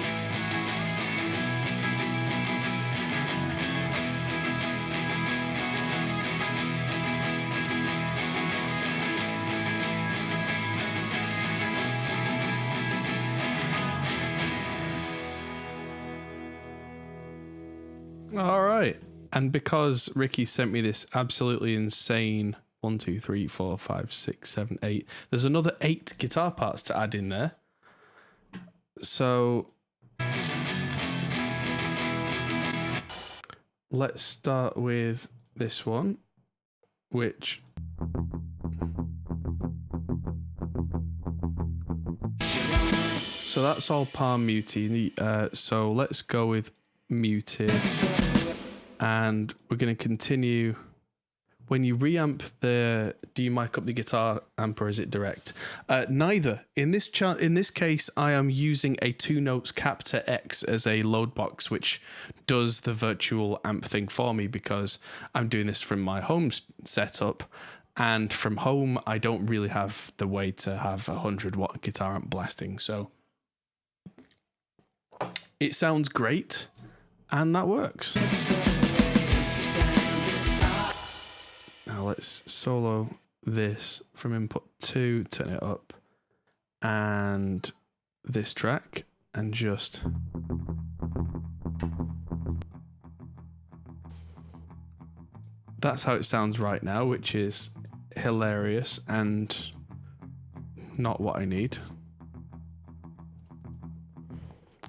All right. And because Ricky sent me this absolutely insane 1, 2, 3, 4, 5, 6, 7, 8, there's another 8 guitar parts to add in there. So let's start with this one, which so that's all palm muted. So let's go with muted, and we're going to continue. When you reamp do you mic up the guitar amp or is it direct? Neither. In this case, I am using a 2 notes Captor X as a load box, which does the virtual amp thing for me because I'm doing this from my home setup, and from home I don't really have the way to have 100-watt guitar amp blasting, so it sounds great. And that works. Now let's solo this from input 2, turn it up, and this track, and just that's how it sounds right now, which is hilarious and not what I need.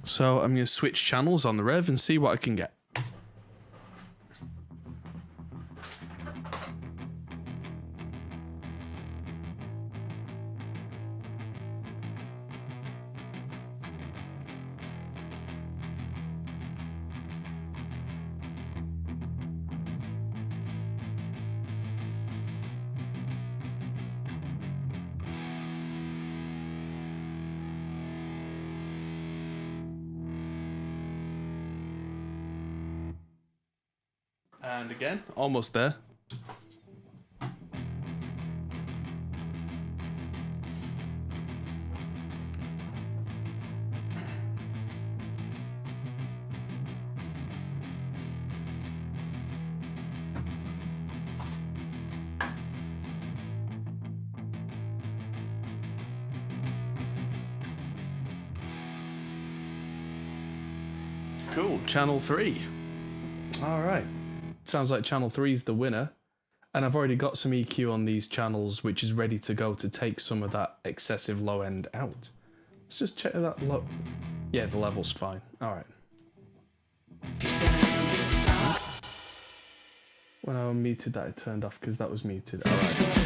So I'm going to switch channels on the rev and see what I can get. And again, almost there. Cool, channel 3. All right. Sounds like channel 3 is the winner. And I've already got some EQ on these channels, which is ready to go to take some of that excessive low end out. Let's just check that low. Yeah, the level's fine. All right. When I muted that, it turned off because that was muted. All right.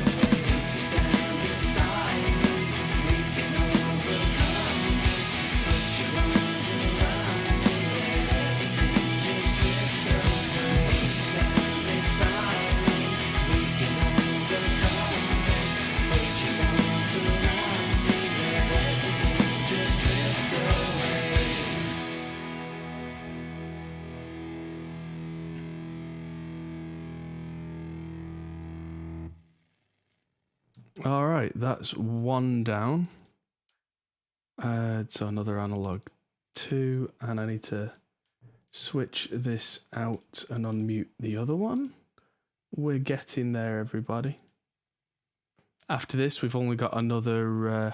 All right, that's one down. So another analog 2, and I need to switch this out and unmute the other one. We're getting there, everybody. After this, we've only got another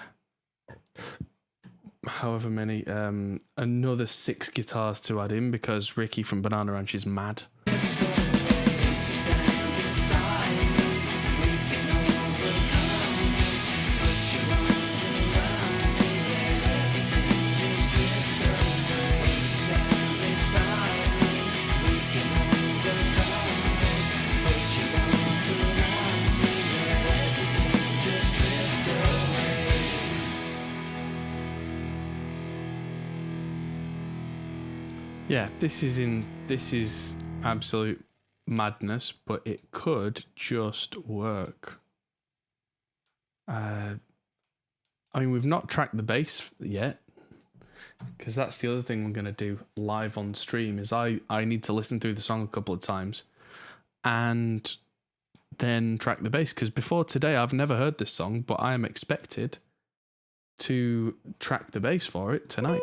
however many, another 6 guitars to add in because Ricky from Banana Ranch is mad. Yeah, this is absolute madness, but it could just work. I mean, we've not tracked the bass yet, because that's the other thing we're going to do live on stream, is I need to listen through the song a couple of times and then track the bass, because before today I've never heard this song, but I am expected to track the bass for it tonight.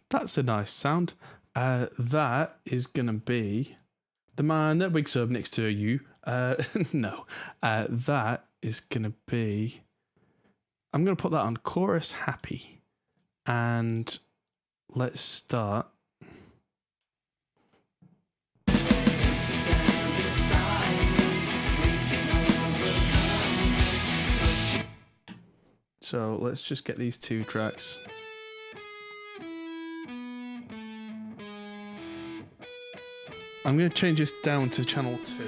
That's a nice sound. That is going to be the man that wakes up next to you. No. That is going to be... I'm going to put that on chorus happy. And let's start. So let's just get these 2 tracks. I'm going to change this down to channel 2.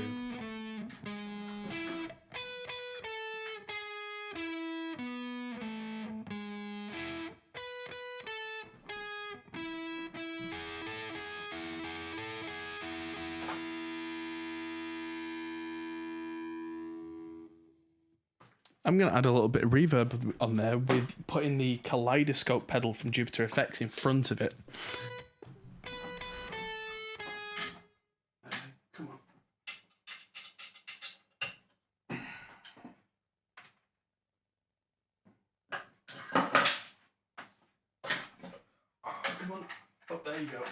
I'm going to add a little bit of reverb on there with putting the kaleidoscope pedal from Jupiter Effects in front of it. Come on. Oh, come on. Oh, there you go.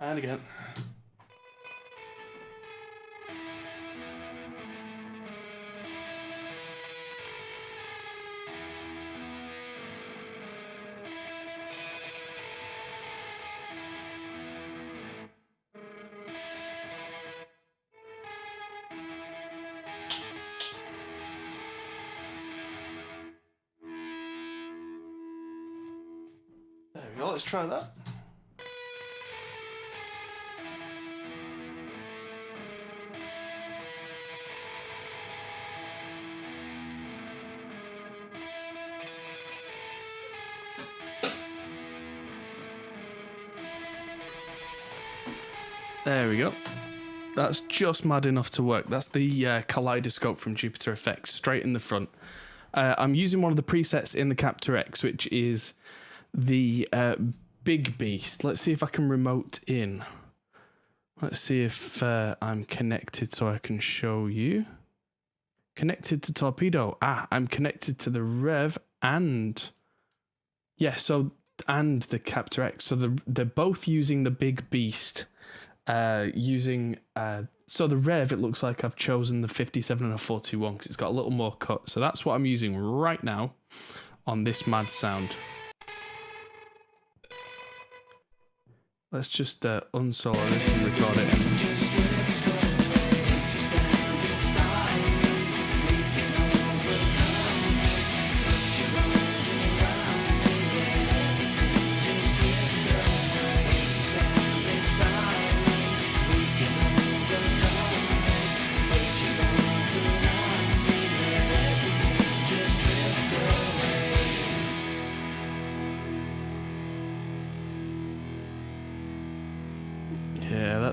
And again. There we go, let's try that. There we go. That's just mad enough to work. That's the kaleidoscope from Jupiter Effects, straight in the front. I'm using one of the presets in the Capture X, which is the Big Beast. Let's see if I can remote in. Let's see if I'm connected so I can show you. Connected to Torpedo. I'm connected to the Rev and... Yeah, so... And the Capture X. So they're both using the Big Beast. So the Rev, it looks like I've chosen the 57 and a 41 because it's got a little more cut. So that's what I'm using right now on this mad sound. Let's just unsolo this and record it.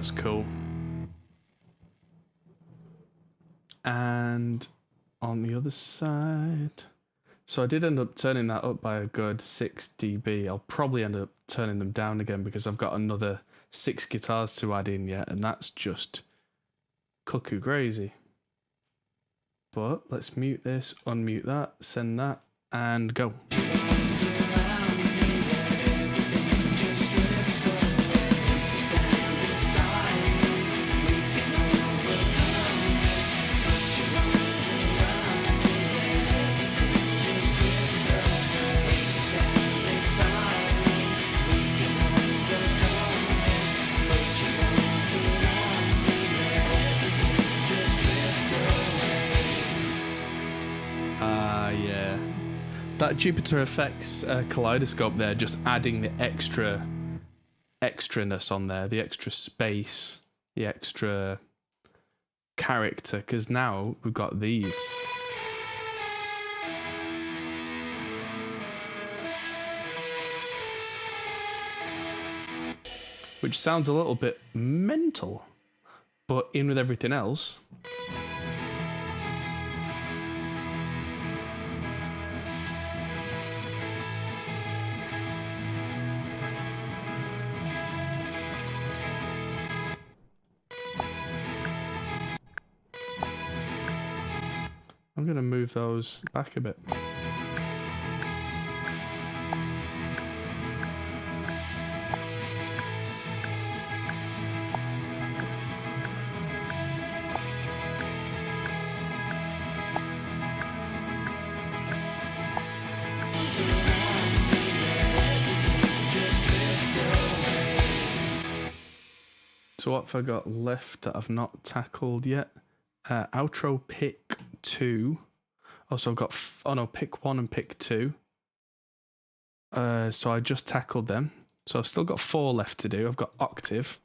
that's cool. And on the other side, so I did end up turning that up by a good 6 dB. I'll probably end up turning them down again because I've got another 6 guitars to add in yet, and that's just cuckoo crazy. But let's mute this, unmute that, send that, and go. Yeah. That Jupiter Effects kaleidoscope there, just adding the extraness on there, the extra space, the extra character, because now we've got these. Which sounds a little bit mental, but in with everything else. I'm going to move those back a bit. So what have I got left that I've not tackled yet? Outro pick 2. Also I've got, pick 1 and pick 2. So I just tackled them. So I've still got 4 left to do. I've got octave.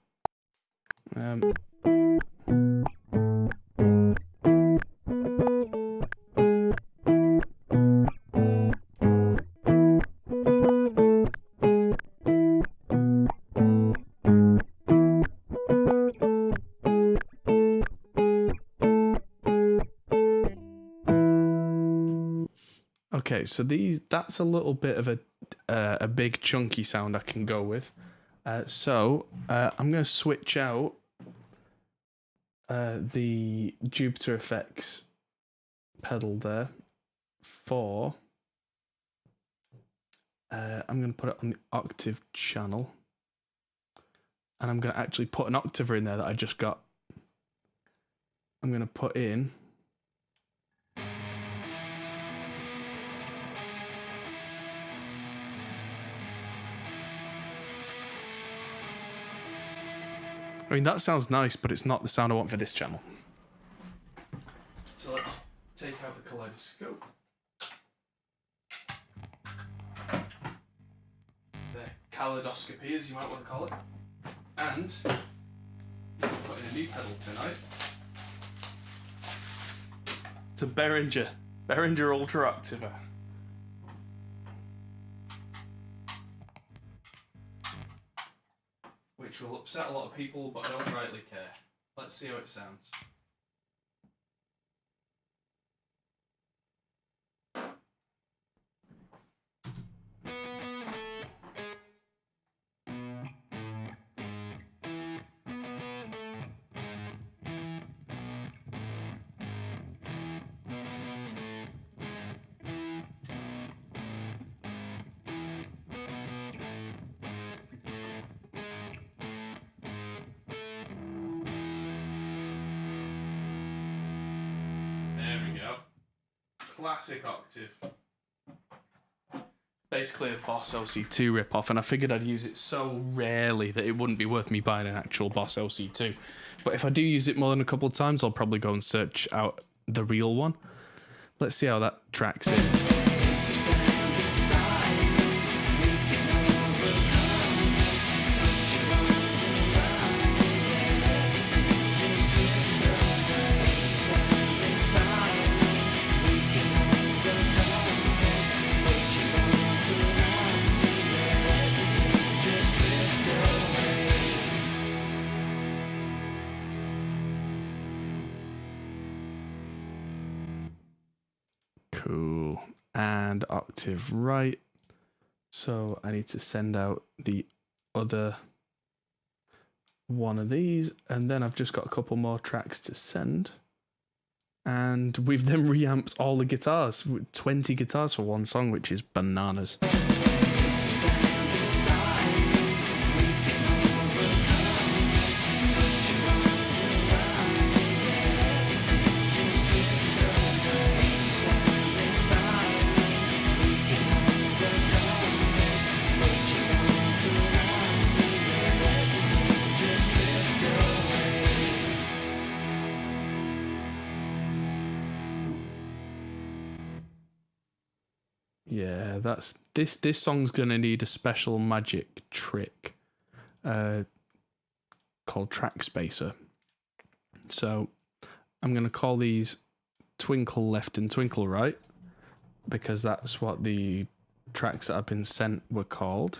Okay, so that's a little bit of a big chunky sound I can go with. So I'm going to switch out the Jupiter Effects pedal there for, I'm going to put it on the octave channel, and I'm going to actually put an octaver in there that I just got. I'm going to put in I mean, that sounds nice, but it's not the sound I want for this channel. So let's take out the kaleidoscope. The kaleidoscopy, as you might want to call it. And put in a new pedal tonight. It's a Behringer Ultra Octaver. Which will upset a lot of people, but I don't rightly care. Let's see how it sounds. Classic octave. Basically a Boss LC2 rip-off, and I figured I'd use it so rarely that it wouldn't be worth me buying an actual Boss LC2. But if I do use it more than a couple of times, I'll probably go and search out the real one. Let's see how that tracks in. Cool. And octave right. So I need to send out the other one of these, and then I've just got a couple more tracks to send. And we've then reamped all the guitars, 20 guitars for one song, which is bananas. Yeah, that's this song's gonna need a special magic trick called track spacer. So I'm gonna call these twinkle left and twinkle right, because that's what the tracks that have been sent were called.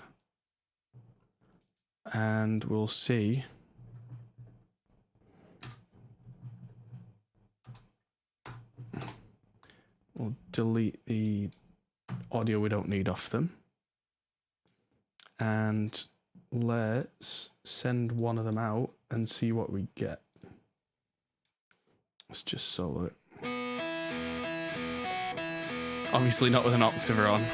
And we'll see. We'll delete the audio we don't need off them. And let's send one of them out and see what we get. Let's just solo it. Obviously not with an octave on.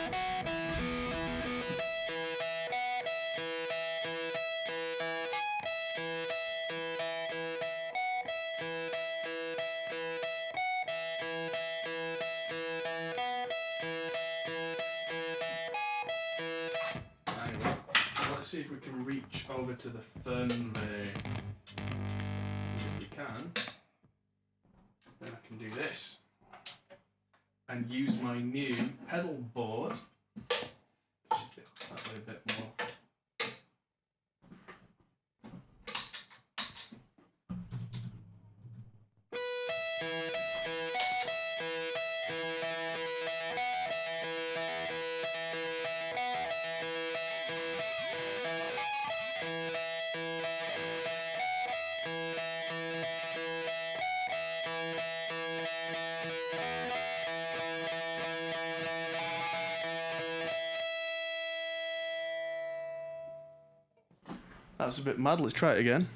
Let's see if we can reach over to the Fernley. If we can, then I can do this and use my new pedal board. That way a bit more. That's a bit mad. Let's try it again.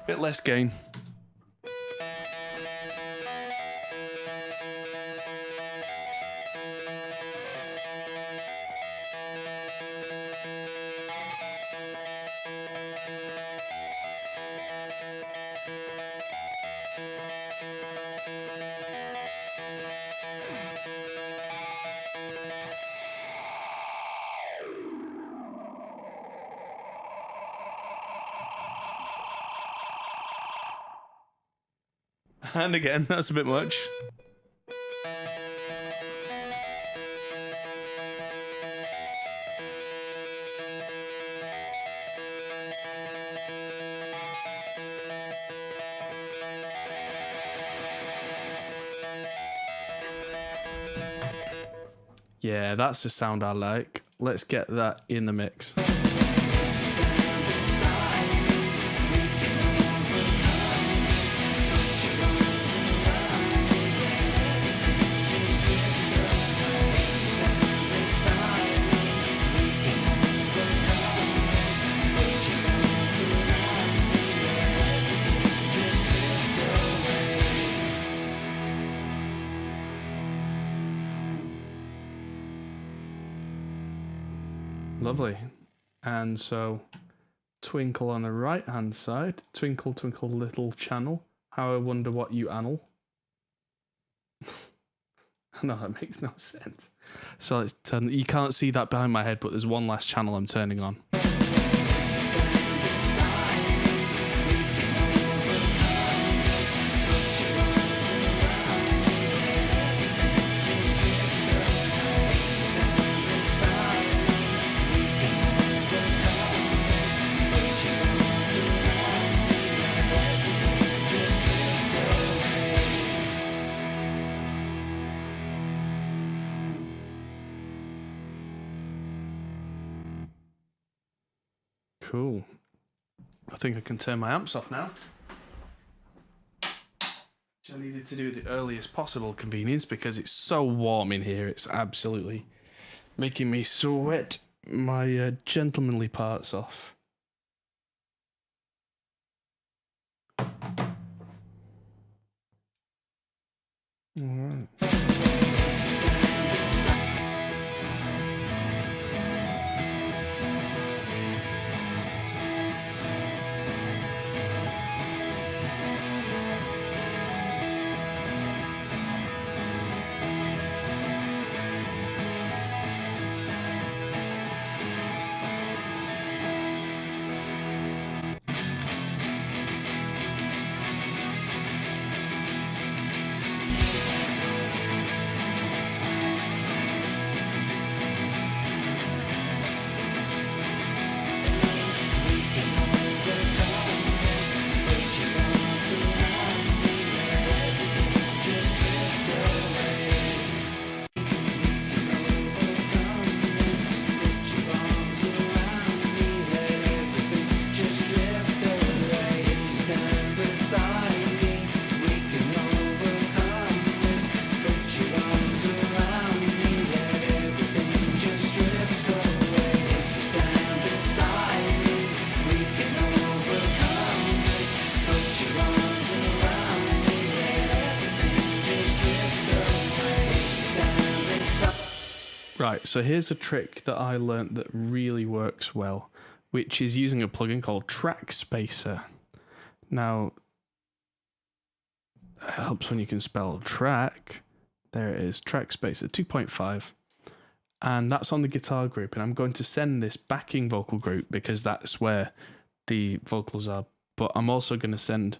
Bit less gain. And again, that's a bit much. Yeah, that's the sound I like. Let's get that in the mix. Lovely. And so twinkle on the right hand side, twinkle twinkle little channel, how I wonder what you annul. No, that makes no sense. So let's turn, you can't see that behind my head, but there's one last channel I'm turning on. Cool. I think I can turn my amps off now. Which I needed to do at the earliest possible convenience because it's so warm in here. It's absolutely making me sweat my gentlemanly parts off. All right. Right, so here's a trick that I learnt that really works well, which is using a plugin called Track Spacer. Now, it helps when you can spell track. There it is, Track Spacer 2.5. And that's on the guitar group. And I'm going to send this backing vocal group because that's where the vocals are. But I'm also going to send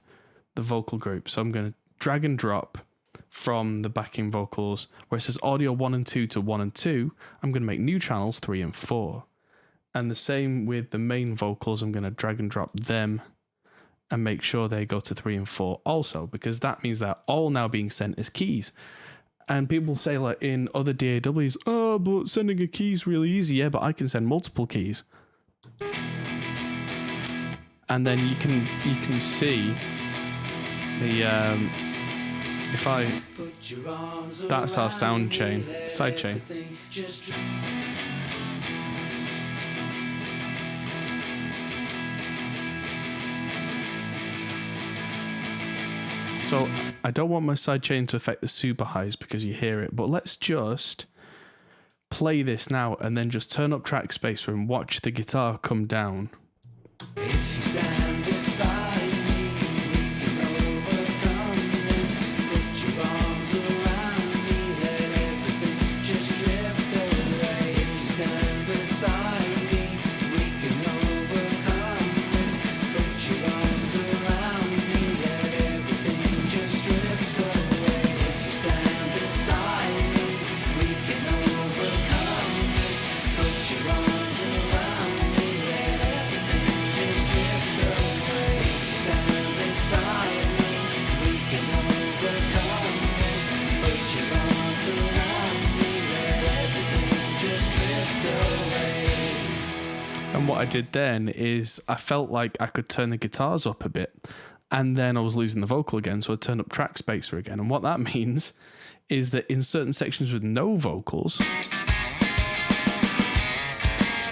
the vocal group. So I'm going to drag and drop from the backing vocals where it says audio 1 and 2 to 1 and 2. I'm going to make new channels 3 and 4. And the same with the main vocals. I'm going to drag and drop them and make sure they go to 3 and 4 also, because that means they're all now being sent as keys. And people say, like, in other DAWs, oh, but sending a key is really easy. Yeah, but I can send multiple keys. And then you can see the if I, that's our sound chain, side chain. So I don't want my side chain to affect the super highs because you hear it, but let's just play this now and then just turn up Track Spacer and watch the guitar come down. If you stand beside me, we can overcome this. Put your arms around me, let everything just drift away. If you stand beside me, we can overcome this. Put your arms around me, let everything just drift away. If you stand beside me, we can overcome this. Put your arms around me, let everything just drift away. If you stand beside me, we can overcome this. Put your arms around me, let everything just drift away. And what I did then is I felt like I could turn the guitars up a bit, and then I was losing the vocal again, so I turned up Track Spacer again. And what that means is that in certain sections with no vocals,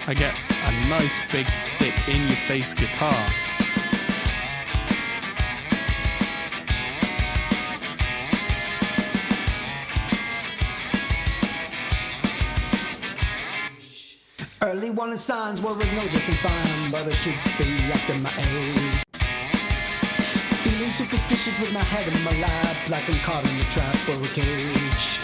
I get a nice big thick in-your-face guitar. Early warning signs were ignored just and fine, but I should be after my age. Feeling superstitious with my head in my lap, like I'm caught in a trap or a cage.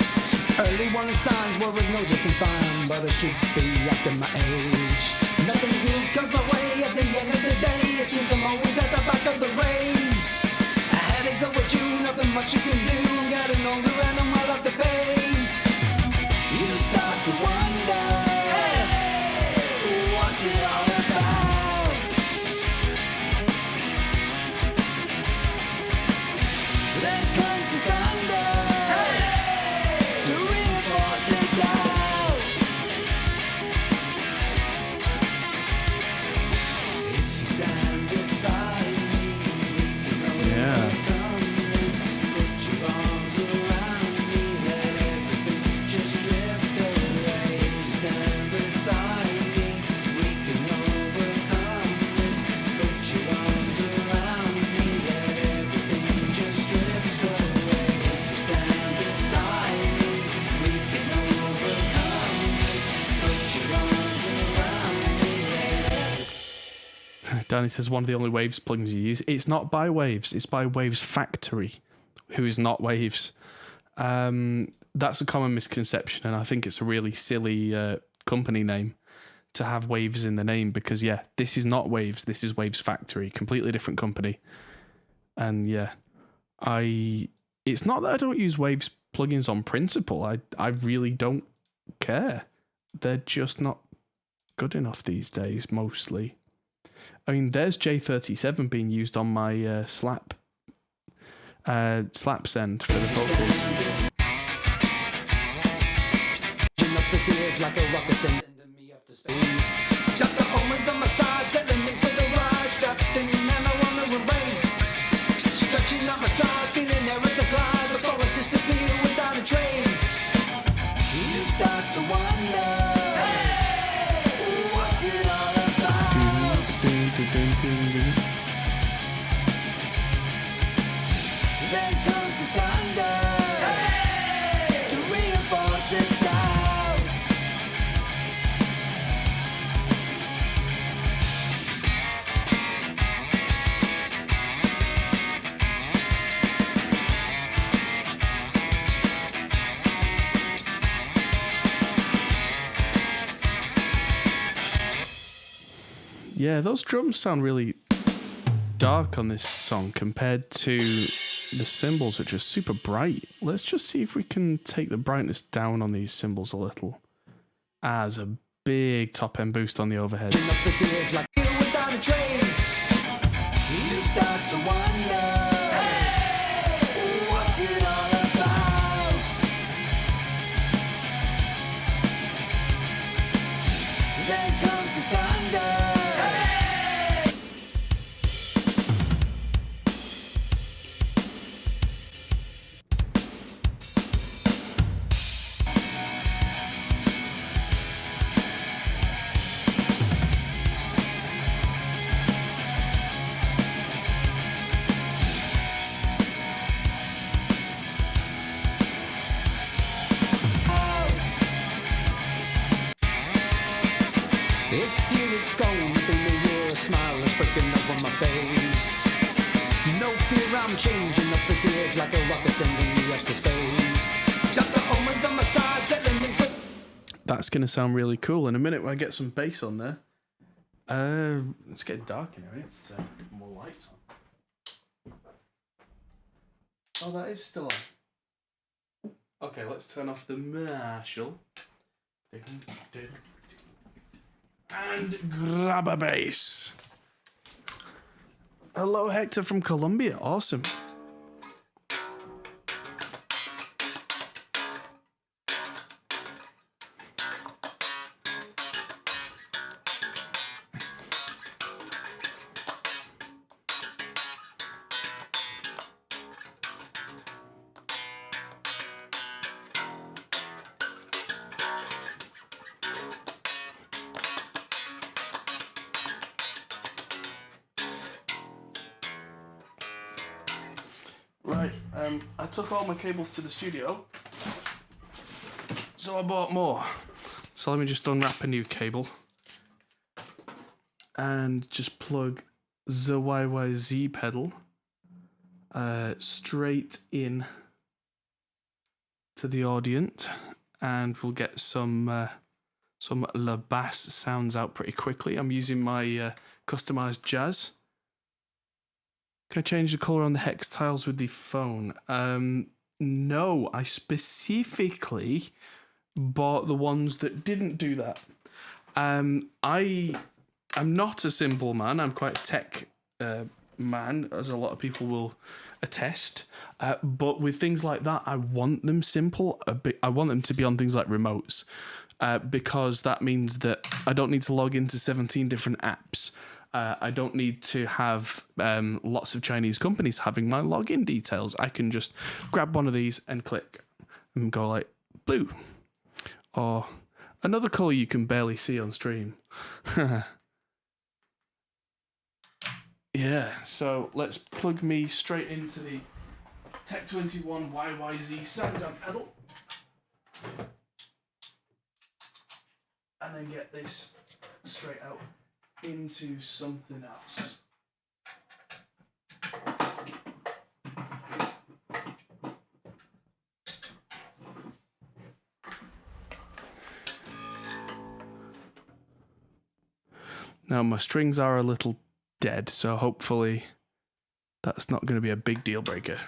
Early warning signs were ignored just and fine, but I should be after my age. Nothing good comes my way at the end of the day. It seems I'm always at the back of the race. Headaches over you, nothing much you can do. I'm getting older and I'm well off the pace. You start to wonder, what's it all about? Then comes the thunder, to reinforce the doubt. Danny says one of the only Waves plugins you use. It's not by Waves. It's by Waves Factory, who is not Waves. That's a common misconception, and I think it's a really silly company name to have Waves in the name because, yeah, this is not Waves. This is Waves Factory, completely different company. And yeah, it's not that I don't use Waves plugins on principle. I really don't care. They're just not good enough these days, mostly. I mean, there's J37 being used on my slap send for the vocals. Like a rocket sending me up to space. Got the omens on my side, settling in for the ride. Strapped in and I want to embrace. Stretching out my stride, feeling there is a glide before I disappear without a trace. You start to wonder, hey, what's it all about? Then comes the thunder, hey, to reinforce the doubt. Yeah, those drums sound really dark on this song compared to the cymbals, which are super bright. Let's just see if we can take the brightness down on these cymbals a little. As a big top end boost on the overheads. You start to wonder, hey, what's it all about? Then comes the thunder. It's seared stone within the year, a smile is breaking over my face. No fear, I'm changing up the gears like a rocket sending me up to space. Got the omens on my side, settling in for... That's going to sound really cool in a minute when I get some bass on there. It's getting dark in here. I need to turn more lights on. Oh, that is still on. Okay, let's turn off the Marshall. And grab a bass. Hello, Hector from Colombia. Awesome. Right, I took all my cables to the studio, so I bought more. So let me just unwrap a new cable and just plug the YYZ pedal straight in to the Audient, and we'll get some La Bass sounds out pretty quickly. I'm using my customized jazz. Can I change the colour on the hex tiles with the phone? No, I specifically bought the ones that didn't do that. I'm not a simple man. I'm quite a tech man, as a lot of people will attest. But with things like that, I want them simple. I want them to be on things like remotes, because that means that I don't need to log into 17 different apps. I don't need to have lots of Chinese companies having my login details. I can just grab one of these and click and go like blue, or another colour you can barely see on stream. Yeah, so let's plug me straight into the Tech 21 YYZ Sansan pedal, and then get this straight out into something else. Now my strings are a little dead, so hopefully that's not going to be a big deal breaker.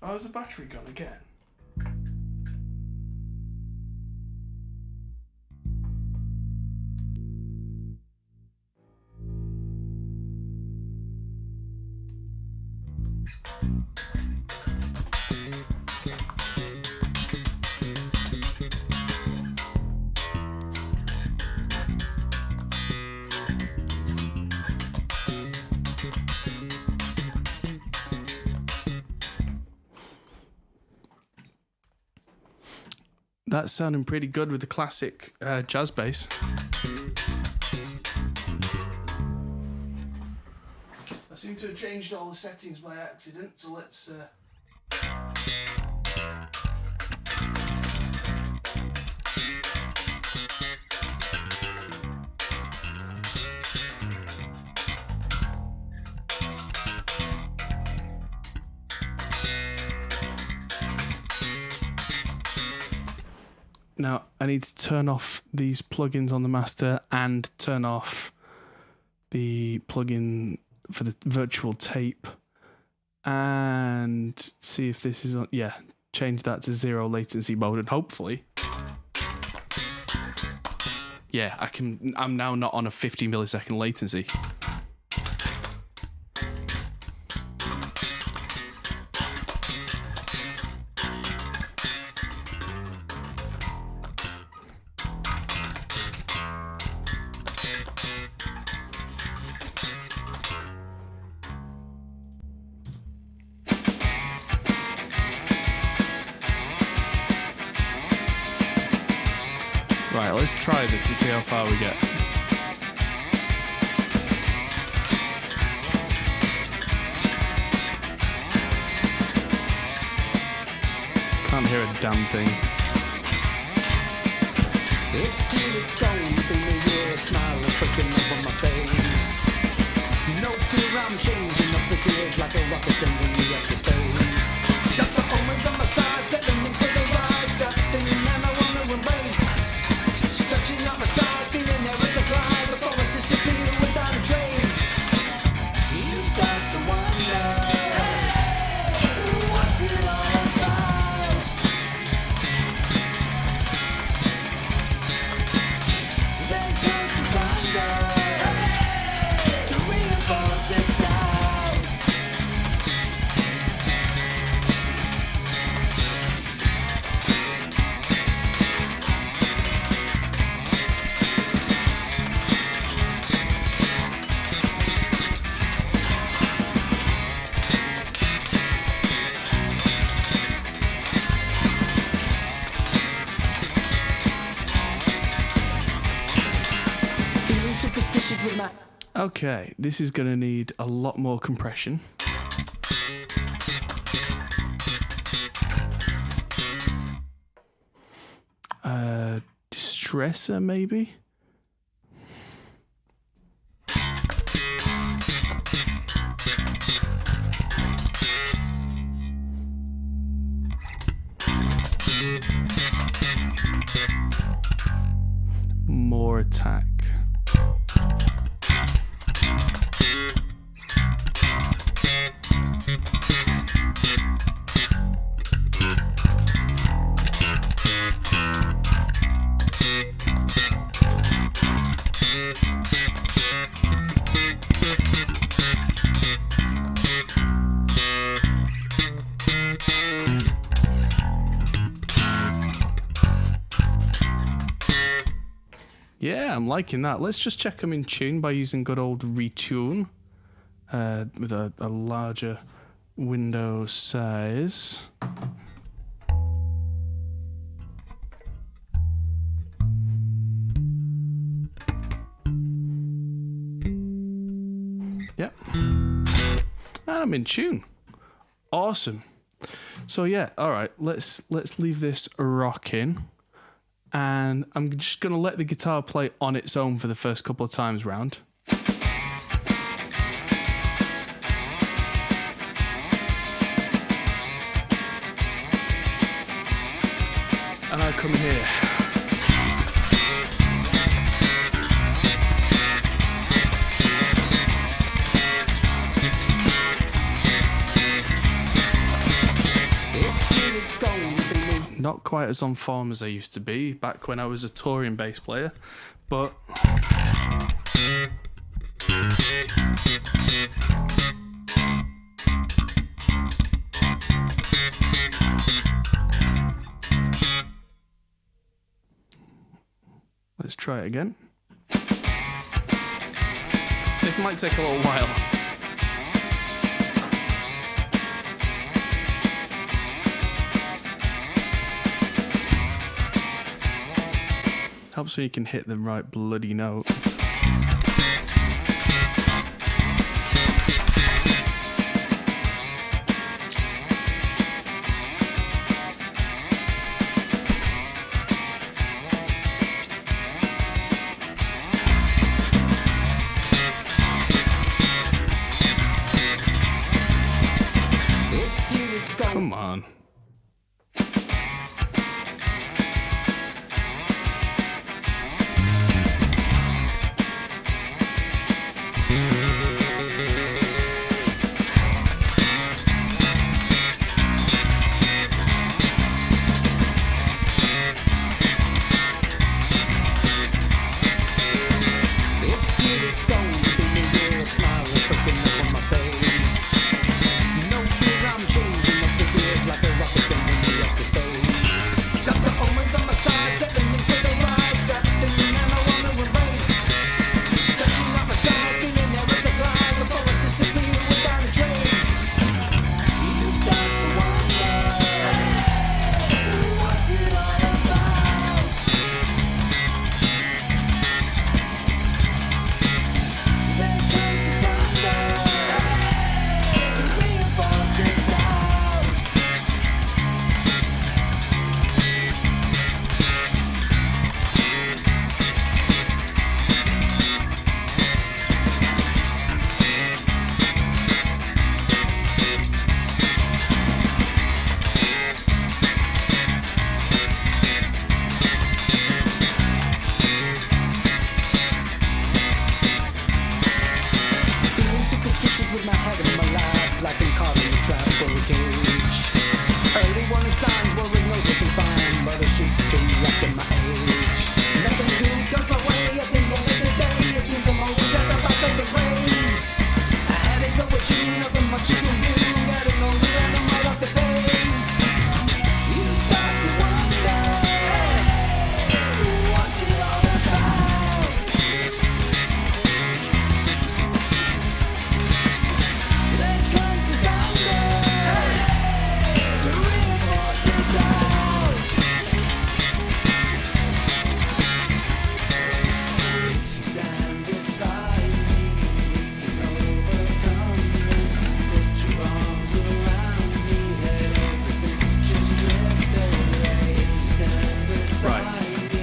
Oh, has the battery gone again? That's sounding pretty good with the classic jazz bass. I seem to have changed all the settings by accident, so let's... Now, I need to turn off these plugins on the master and turn off the plugin for the virtual tape and see if this is on. Yeah, change that to 0 latency mode and hopefully. Yeah, I'm now not on a 50 millisecond latency. Right, let's try this to see how far we get. Can't hear a damn thing. It's sealed stone in the air, a smile is flicking over my face. No fear, I'm changing up the gears like a rocket sending me up to space. Got the omens on my side, setting me for the rise, strapped in and I wanna embrace. Stretching out my side, feeling there is a climb before I disappear without a trace. You start to wonder, what's it all about? Then comes the thunder to reinforce the doubt. Feeling superstitious with my Okay, this is going to need a lot more compression. Distressor, maybe? More attack. Yeah, I'm liking that. Let's just check them in tune by using good old retune with a larger window size. Yep. And I'm in tune. Awesome. So yeah, all right. Let's leave this rocking, and I'm just gonna let the guitar play on its own for the first couple of times round. And I come here. Not quite as on form as I used to be back when I was a touring bass player, but let's try it again. This might take a little while. Helps so you can hit the right bloody note. Come on.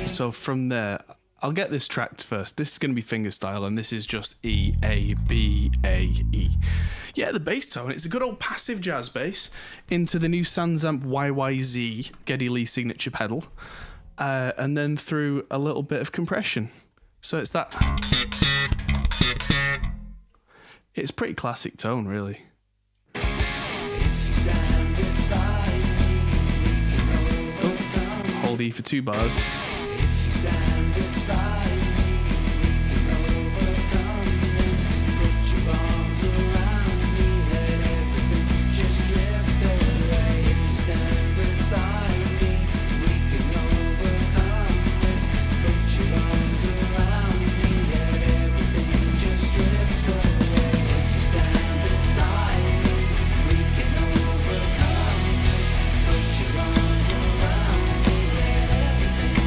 So from there, I'll get this tracked first. This is going to be fingerstyle, and this is just E, A, B, A, E. Yeah, the bass tone, it's a good old passive jazz bass into the new Sansamp YYZ Geddy Lee signature pedal, and then through a little bit of compression. So it's that. It's pretty classic tone, really. Hold E for 2 bars. Stand beside me, we can overcome this. Put your arms around me, let everything just drift away. If you stand beside me, we can overcome this. Put your arms around me, let everything just drift away. If you stand beside me, we can overcome this. Put your arms around me, let everything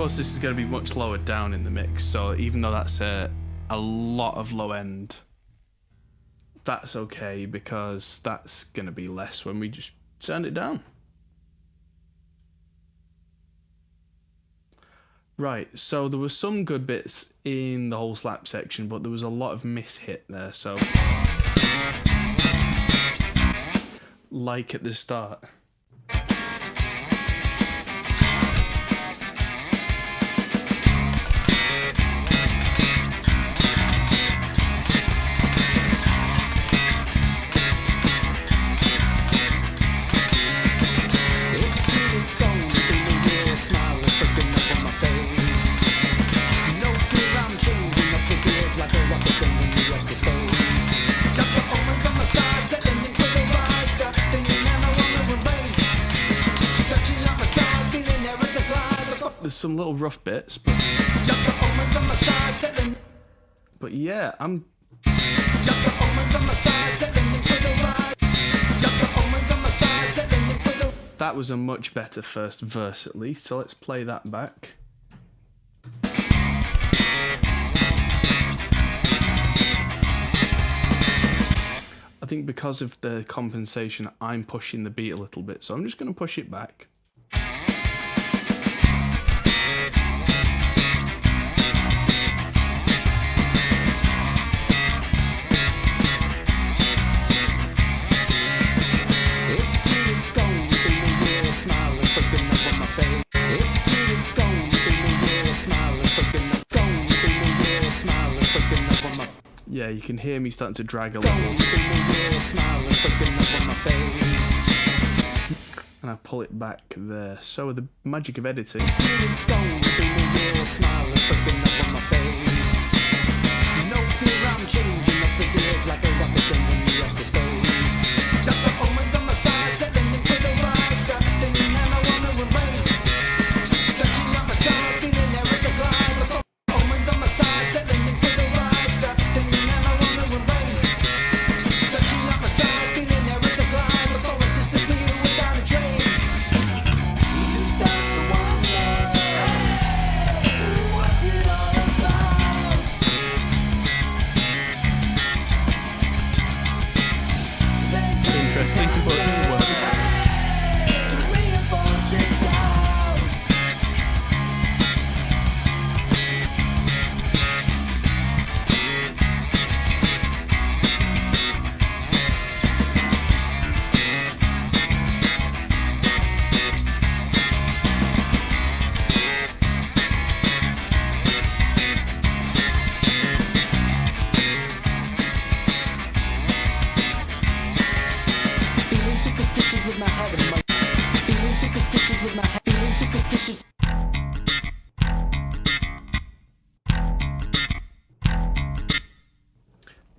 course, this is going to be much lower down in the mix, so even though that's a lot of low end, that's okay because that's going to be less when we just turn it down. Right, so there were some good bits in the whole slap section, but there was a lot of mishit there, so... Like at the start. There's some little rough bits, but yeah, that was a much better first verse at least, so let's play that back. I think because of the compensation, I'm pushing the beat a little bit, so I'm just going to push it back. Yeah, you can hear me starting to drag a little. And I pull it back there. So with the magic of editing.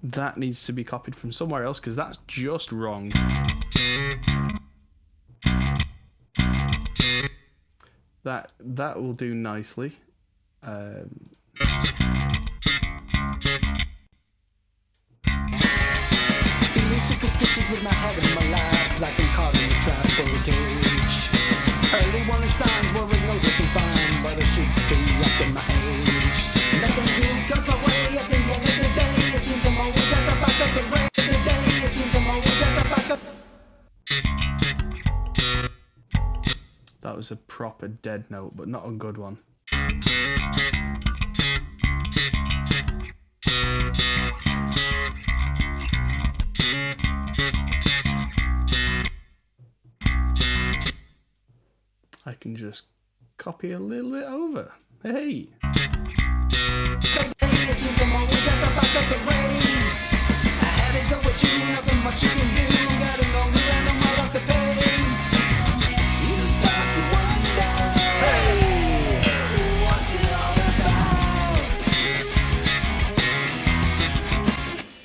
That needs to be copied from somewhere else because that's just wrong. That will do nicely. Feeling superstitious with my head in my lap, like I'm caught in a trap or a cage. Early warning signs were noticing fine, but I should be up in my age. Nothing new comes my way at the end of the day. It seems I'm always at the back of the race. It seems I'm always at the back of. That was a proper dead note, but not a good one. I can just copy a little bit over. Hey!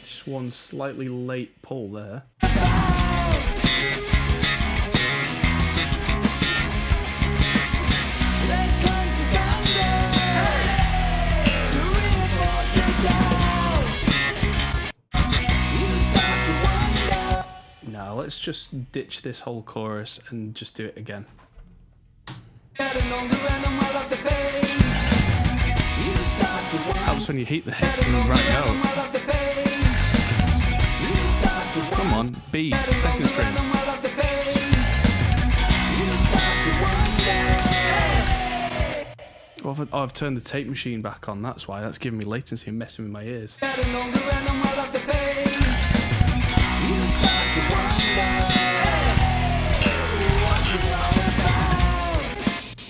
Just one slightly late pull there. Now let's just ditch this whole chorus and just do it again. Helps when you hit the hit in the right note. Come on, B, second string. Oh, I've turned the tape machine back on, that's why. That's giving me latency and messing with my ears.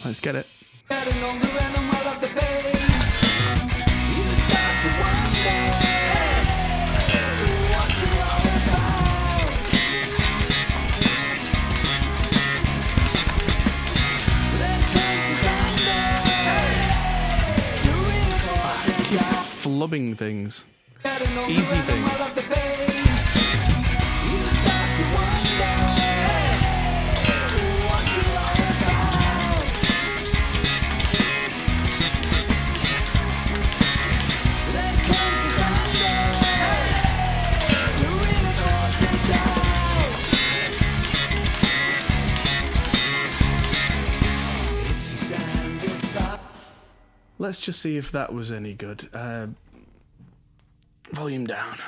Let's get it. Flubbing things. Easy things. Let's just see if that was any good. Volume down.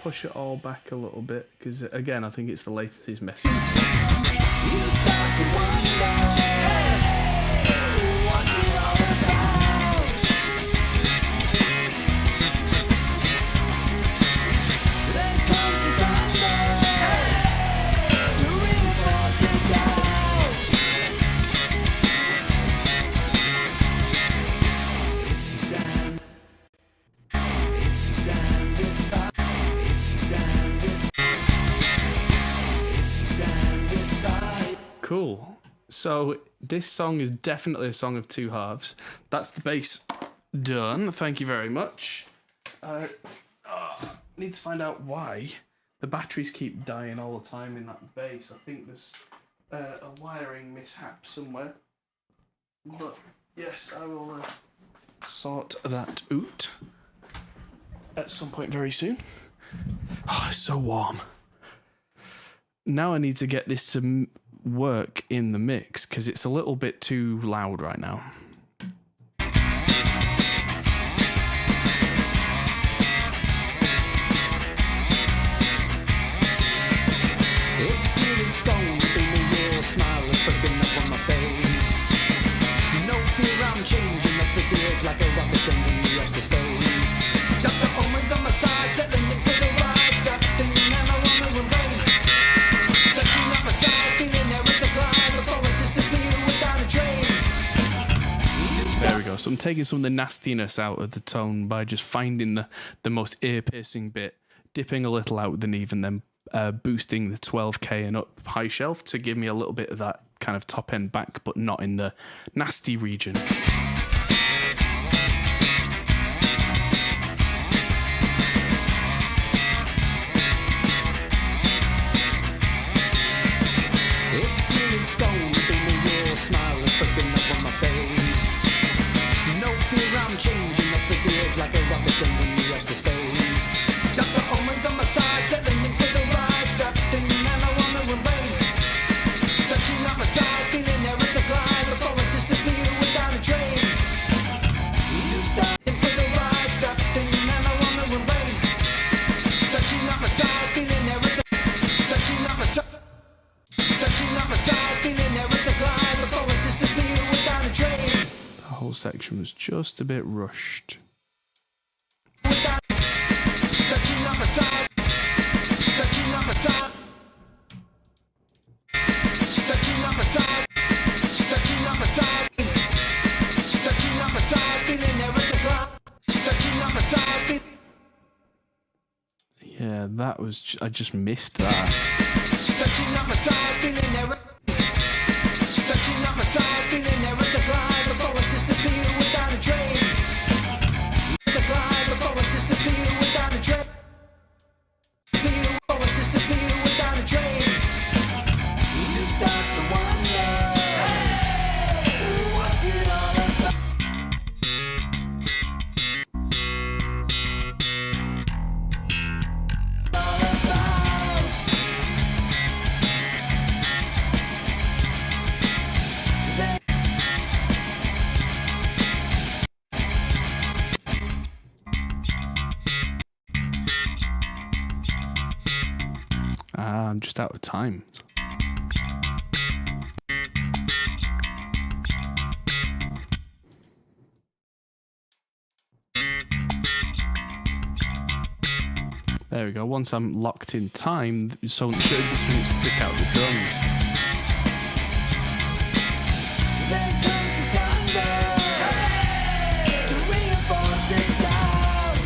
Push it all back a little bit because again I think it's the latency's messing. Cool. So this song is definitely a song of two halves. That's the bass done. Thank you very much. Need to find out why the batteries keep dying all the time in that bass. I think there's a wiring mishap somewhere. But yes, I will sort that out at some point very soon. Oh, it's so warm. Now I need to get this to work in the mix because it's a little bit too loud right now. It's sealing stone, being a real smile is breaking up on my face. No fear, I'm changing up the gears like a rocket sending me up to space. Got the omens on my side, settling in for the ride, strapped in and I wanna embrace. Stretching up my stride, feeling there is a climb before I disappear without a trace. There we go. So I'm taking some of the nastiness out of the tone by just finding the most ear-piercing bit, dipping a little out with the Neve, and then boosting the 12K and up high shelf to give me a little bit of that kind of top end back, but not in the nasty region. It's sealing stone, being a real smile is breaking up on my face. No fear, I'm changing up the gears like a rocket sending me up to space. Got the omens on my side, settling in for the ride, strapped in and I wanna embrace. Stretching out my stride, feeling there is a climb before I disappear without a trace. You start in for the ride, strapped in and I wanna embrace. Stretching out my stride, feeling there is a stretching out my stride. Stretching out my stride, feeling there is a climb before I disappear without a trace. The whole section was just a bit rushed. Stretching out my stride, stretching out my stride, stretching out my stride, stretching out my stride, stretching out my stride, feeling there is a climb. Stretching out my stride, Yeah, that was... I just missed that. stretching out my stride, feeling there is. Stretching out my stride, feeling there is a climb before I disappear without a trace. There's a climb before I disappear without a trace. almost out of time. There we go. Once I'm locked in time, so it shouldn't stick out the drums. There comes the thunder, hey, to reinforce the doubt.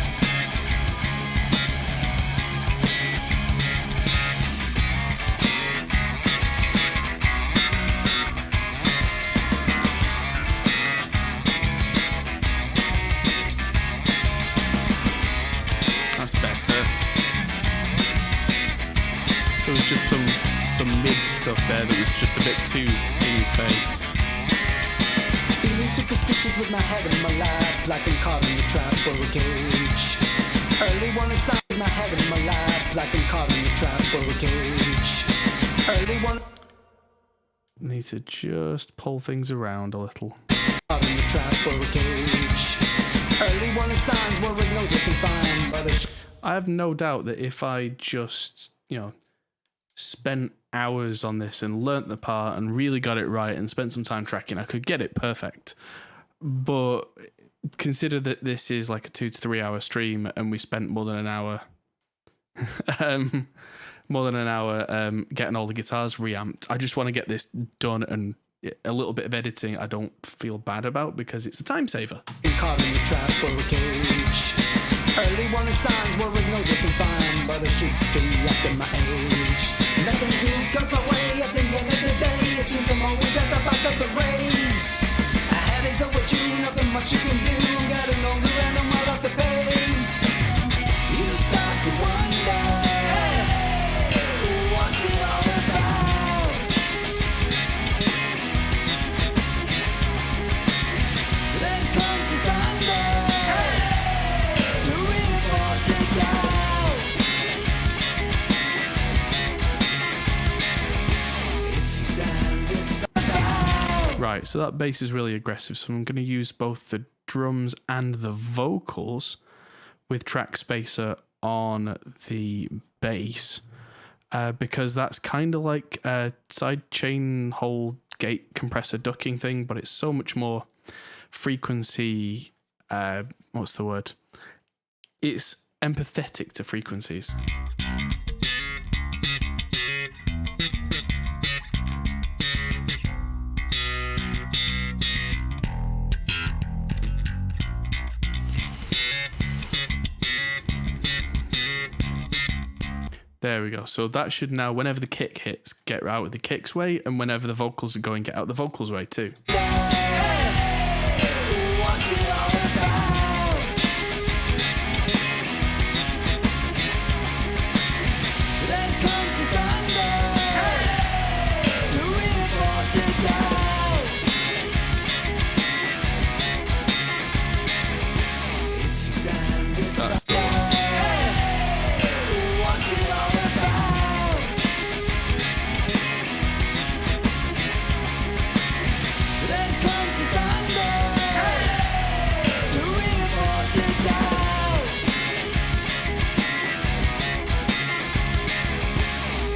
That's better. There was just some mid stuff there that was just a bit too in your face. Feeling superstitious with my head in my lap, like I'm caught in the trap or a cage. Early one inside my head in my lap, like I'm caught in the trap or a cage. Early one Need to just pull things around a little. caught in the trap or a cage. Early warning signs were ignored just fine, but I have no doubt that if I just, spent hours on this and learnt the part and really got it right and spent some time tracking, I could get it perfect. But consider that this is like a 2 to 3 hour stream and we spent more than an hour getting all the guitars reamped. I just want to get this done, and a little bit of editing I don't feel bad about because it's a time saver. caught in the trap or a cage. Early warning signs were ignored just fine, but I should be after my age. Nothing good comes my way at the end of the day. It seems I'm always at the back of the race. A headache's over you, nothing much you can do. Getting older and I'm out of the pace. You start to wonder, hey, what's it all about? Then comes the thunder, hey, to reinforce the doubt. If you stand beside. Right, so that bass is really aggressive, so I'm going to use both the drums and the vocals with track spacer on the bass, because that's kind of like a sidechain whole gate compressor ducking thing, but it's so much more frequency, what's the word? It's empathetic to frequencies. There we go. So that should now, whenever the kick hits, get out of the kick's way, and whenever the vocals are going, get out the vocals way too. What's it all about? Then comes the thunder, to reinforce the doubt. If you stand beside, That's the one. what's it all about? Then comes the thunder, to reinforce the doubt.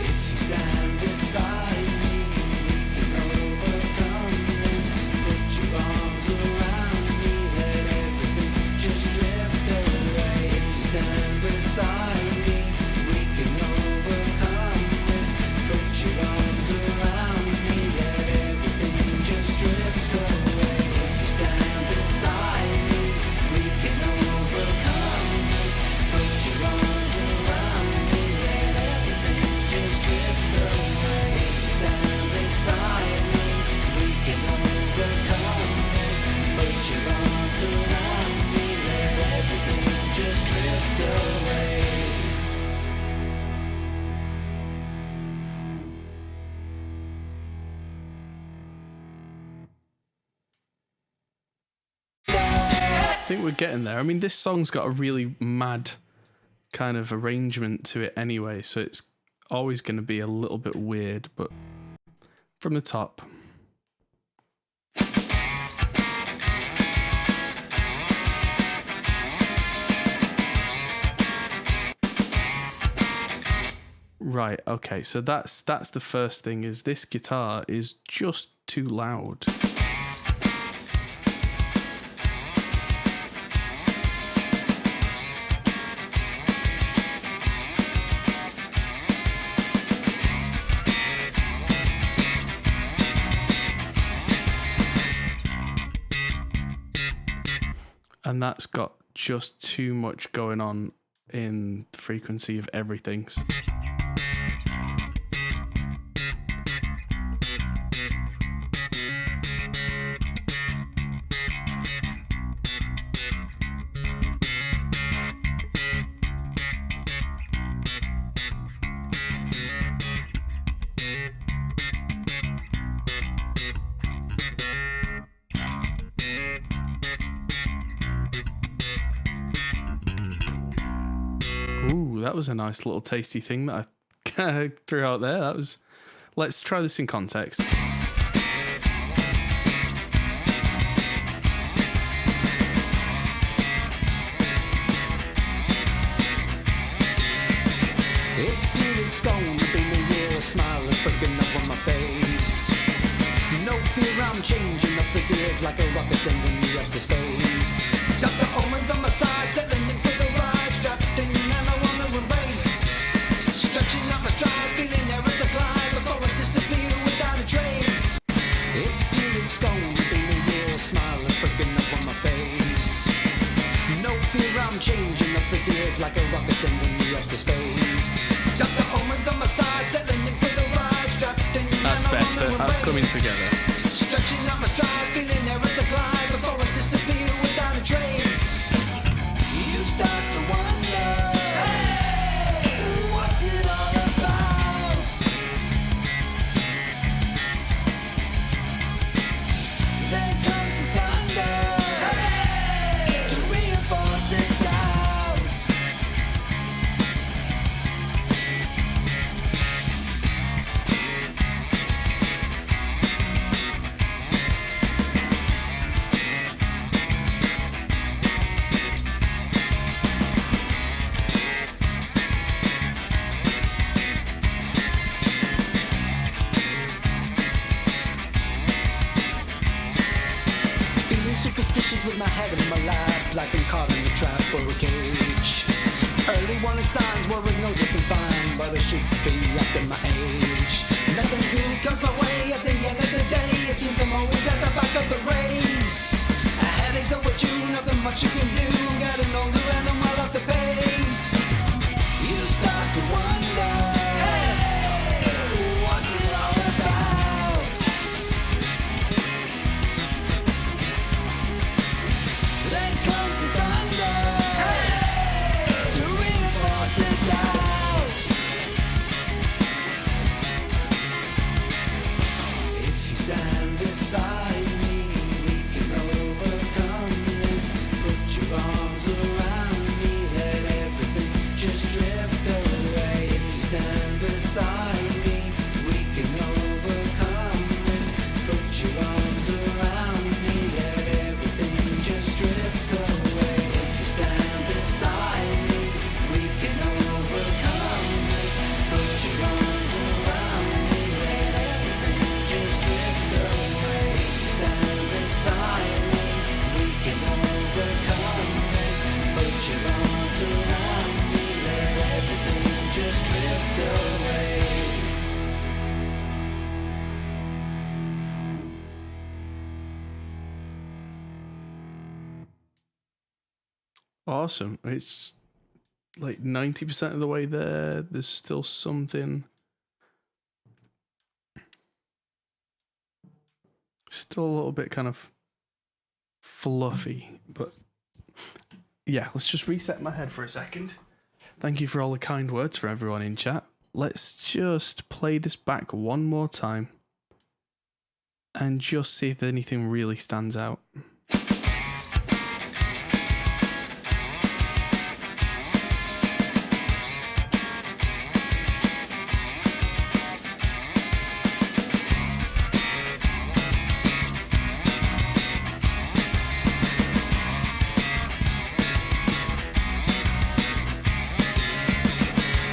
If you stand beside me, we can overcome this. Put your arms around me, let everything just drift away. If you stand beside me, we can overcome this. Put your arms around me, let everything just drift away. If you stand beside me, we can overcome this. Put your arms around me, let everything just drift away. If you stand beside me, we can overcome this. Put your arms around me, let everything just drift away. I think we're getting there. I mean, this song's got a really mad kind of arrangement to it anyway, so it's always going to be a little bit weird, but from the top. Right, okay, so that's the first thing, is this guitar is just too loud. And that's got just too much going on in the frequency of everything. Ooh, that was a nice little tasty thing that I threw out there. That was. Let's try this in context. It's sealed stone, been a year, a smile is breaking up on my face. No fear, I'm changing up the gears like a rocket sending me up to space. Got the omens on my side, settling in for the ride, strapped in and I wanna erase. Stretching out my stride, feeling there is a glide before I disappear without a trace. It's sealed stone, been a year, a smile is breaking up on my face. No fear, I'm changing up the gears like a rocket sending me up to space. Got the omens on my side, settling in for the ride, strapped in. That's better. That's coming together. Stretching out my stride, feeling there is a glide before I disappear without a trace. You start to wonder, hey, what's it all about? Then comes the thunder, hey, to reinforce the doubt. Feeling superstitious with my head in my lap, like I'm caught in a trap or a cage. Early warning signs were ignored just fine, but I should be after my age. Nothing good comes my way at the end of the day. It seems I'm always at the back of the race. A headache's overdue, nothing much you can do. I'm getting older and I'm well off the pace. You start to wonder, hey, what's it all about? Then comes the thunder, hey, to reinforce the doubt. If you stand beside me, we can overcome this. Put your arms around me, let everything just drift away. If you stand beside me, we can overcome this. Put your arms around me, let everything just drift away. If you stand beside me, we can overcome this. Put your arms around me, let everything just drift away. If you stand beside me, we can overcome this. Put your arms around me, let everything just drift away. Awesome. It's like 90% of the way there. There's still something. Still a little bit kind of fluffy, but yeah, let's just reset my head for a second. Thank you for all the kind words for everyone in chat. Let's just play this back one more time and just see if anything really stands out.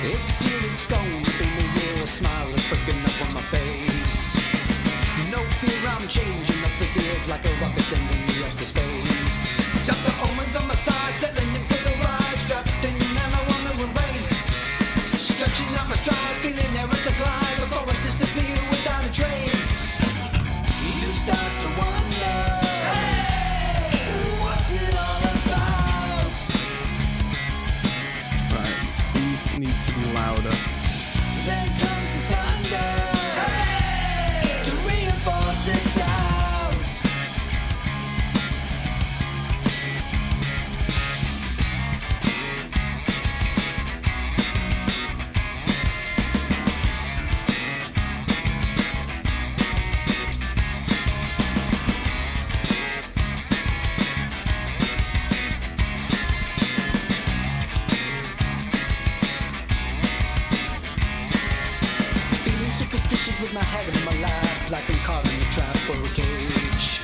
It's sealed in stone, been I'm changing up the gears like a rocket sending me up to space. Got the omens on my side, settling in for the ride. Strapped in and I wanna erase. Stretching out my stride, feeling there is a glide before I disappear without a trace. You start to wonder, hey, what's it all about? Right, these need to be louder. Then comes the thunder, hey, to reinforce the doubt. Feeling superstitious with my head in my lap, like I'm caught in a trap or a cage.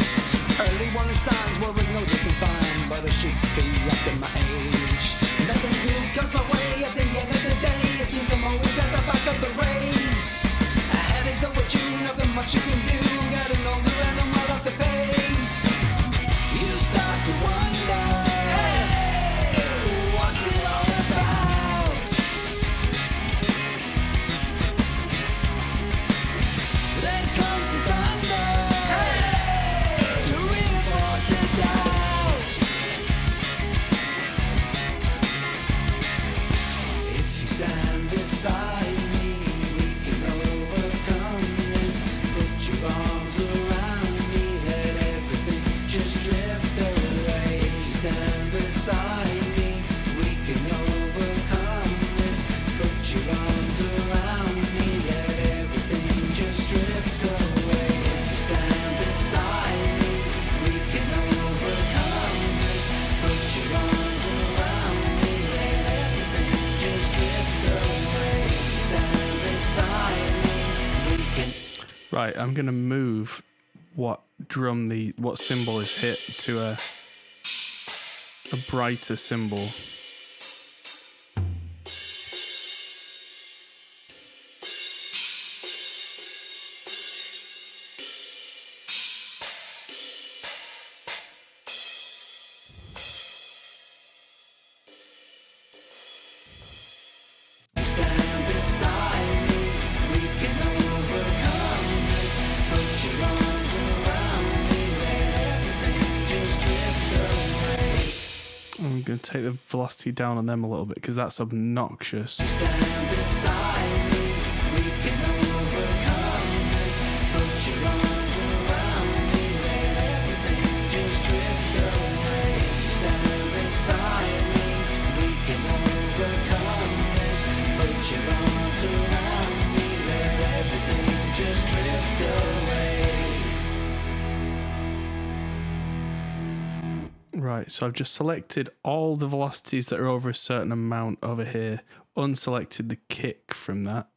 Early warning signs wearing no and fine, but I should be up in my age. Nothing good comes my way at the end of the day. It seems I'm always at the back of the race. A headache's overdue, nothing much you can do. Getting older and I'm well off the pace. You start to wonder, hey, what's it all about? Then comes the thunder, hey, to reinforce the doubt. If you stand beside me, we can overcome this. Put your arms around me, let everything just drift away. If you stand beside me, we can overcome this. Put your arms around me, let everything just drift away. If you stand beside me, we can overcome this. Put your arms around me, let everything just drift away. If you stand beside me, we can. Right, I'm gonna move what symbol is hit to a brighter symbol. Stand beside me, we can overcome this. Put your arms around me, let everything just drift away. I'm gonna take the velocity down on them a little bit because that's obnoxious. Stand beside me, we can overcome this. Put your arms around me, let everything just drift away. If you stand beside me, we can overcome this. Put your arms around me, let everything just drift away. Right, so I've just selected all the velocities that are over a certain amount over here, unselected the kick from that,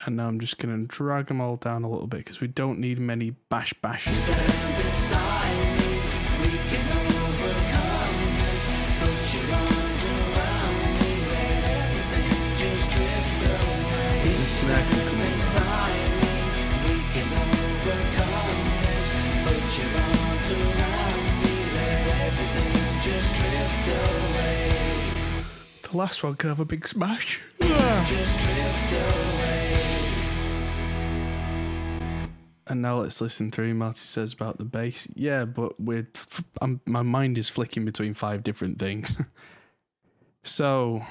and now I'm just going to drag them all down a little bit because we don't need many bashes. Stand beside me, we can overcome this. Put your arms around me, let everything just drift away. Snare can come in. Beside me, we can overcome this. Put your arms around me, let everything just drift away. The last one can have a big smash. Just drift away. And now let's listen through. Marty says about the bass. Yeah, but my mind is flicking between 5 different things. So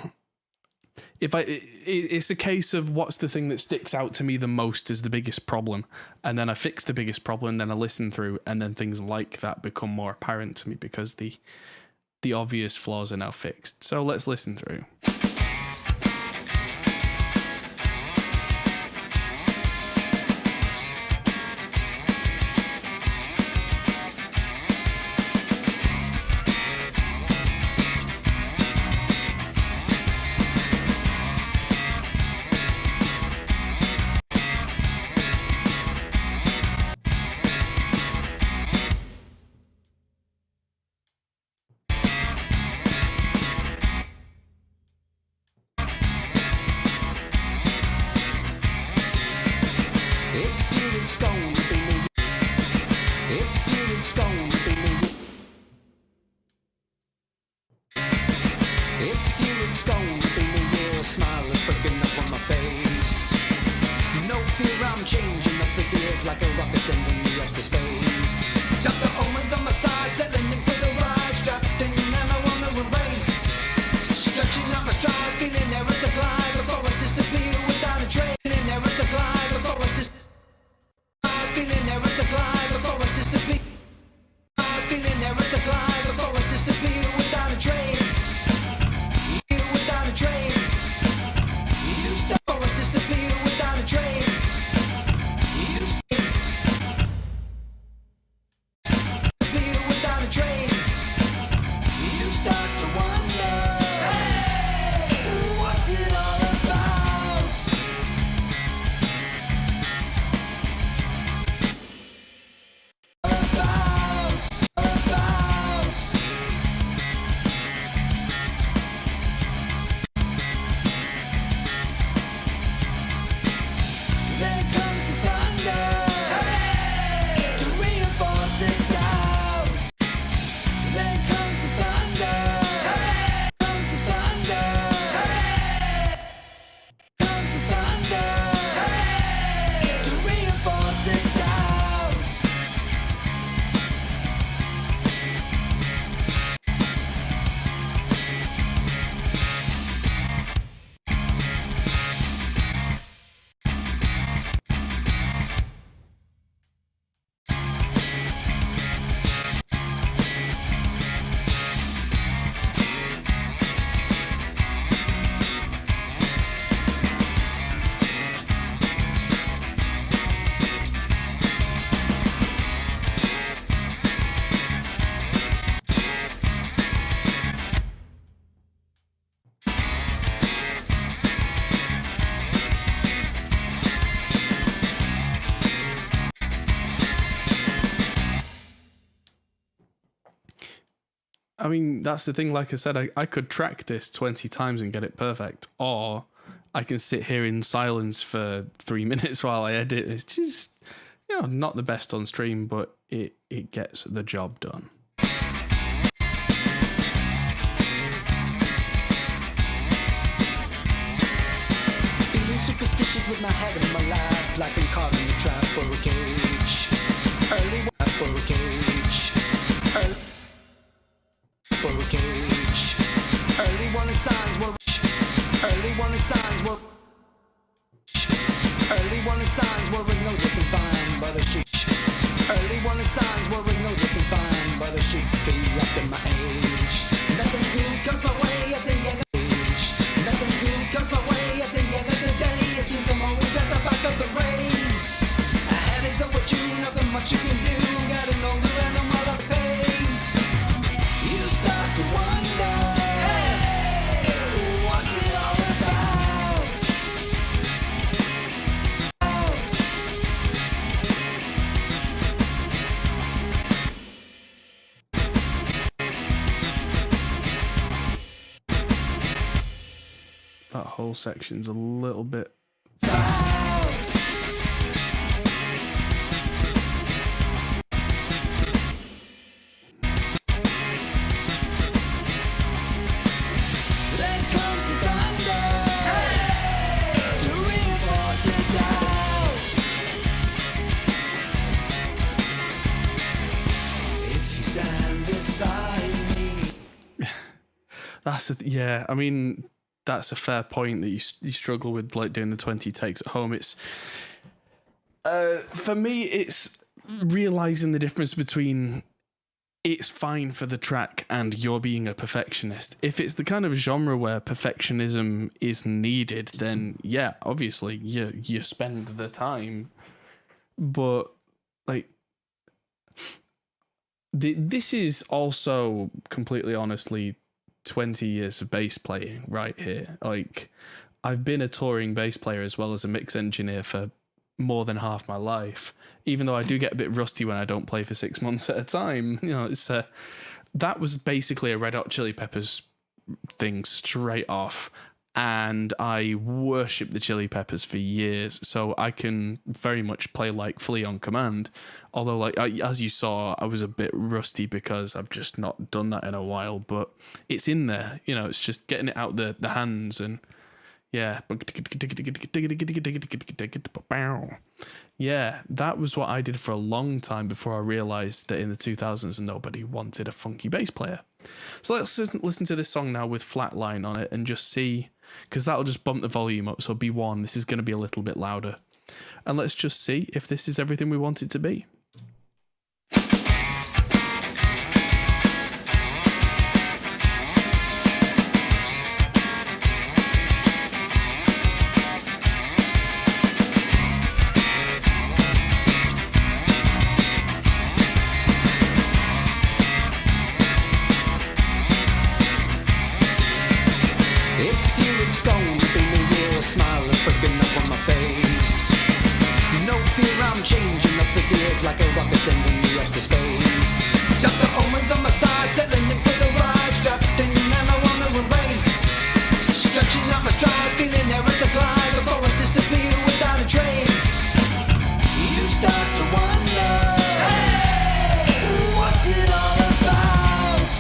it's a case of what's the thing that sticks out to me the most as the biggest problem, and then I fix the biggest problem, then I listen through, and then things like that become more apparent to me because the obvious flaws are now fixed. So let's listen through. It's seared in stone beneath. It's seared in stone beneath. It's seared in stone beneath. Your smile is breaking up on my face. No fear, I'm changing up the gears like a rocket sending me up to space. Got the omens on my side, settling in for the ride. Strapped in and I wanna erase. Stretching out my stride, feeling there is a glide before I disappear without a trace. Feeling there is a glide before I disappear. Feeling there is a glide before I disappear. Feeling there is a glide before I disappear without a trace. You without a trace. You stop or I disappear without a trace. You space. Disappear without a trace. You start to wonder, hey, what's it all about? There comes the thunder, hey, to reinforce the doubt. There comes the thunder, hey, comes the thunder, hey, comes the thunder, hey, to reinforce the doubt. I mean, that's the thing. Like I said, I could track this 20 times and get it perfect, or I can sit here in silence for 3 minutes while I edit. It's just, not the best on stream, but it gets the job done. Feeling superstitious with my head in my lap, like I'm caught in a trap or a cage. Early trap or a cage. Or a cage. Early warning signs were. Early warning signs were. Early warning signs were ignored and fine by the sheep. Early warning signs were ignored and fine by the sheep. Be up in my age. Nothing good comes my way at the end of the age. Nothing good comes my way at the end of the day. It seems I'm always at the back of the race. Headaches over you, nothing much you can do. Getting older and I'm out of pace. You start to wonder, hey, what's it all about? That whole section's a little bit Then comes the thunder, hey, to reinforce the doubt. If you stand beside me. yeah. I mean, that's a fair point that you struggle with, like, doing the 20 takes at home. It's for me, it's realizing the difference between it's fine for the track and you're being a perfectionist. If it's the kind of genre where perfectionism is needed, then yeah, obviously you spend the time. But like, this is also completely honestly 20 years of bass playing right here. Like, I've been a touring bass player as well as a mix engineer for more than half my life, even though I do get a bit rusty when I don't play for 6 months at a time. It's that was basically a Red Hot Chili Peppers thing straight off. and I worship the Chili Peppers for years, so I can very much play like Flea on command. Although, like as you saw, I was a bit rusty because I've just not done that in a while. But it's in there, you know. It's just getting it out the hands and yeah. Yeah, that was what I did for a long time before I realised that in the 2000s nobody wanted a funky bass player. So let's listen to this song now with Flatline on it and just see, because that'll just bump the volume up, so be warned, this is going to be a little bit louder. And let's just see if this is everything we want it to be. Stone, beaming real smile is breaking up on my face. No fear, I'm changing up the gears like a rocket sending me up to space. Got the omens on my side, settling in for the ride, strapped in and I wanna erase. Stretching out my stride, feeling there as I glide before I disappear without a trace. You start to wonder, hey, what's it all about?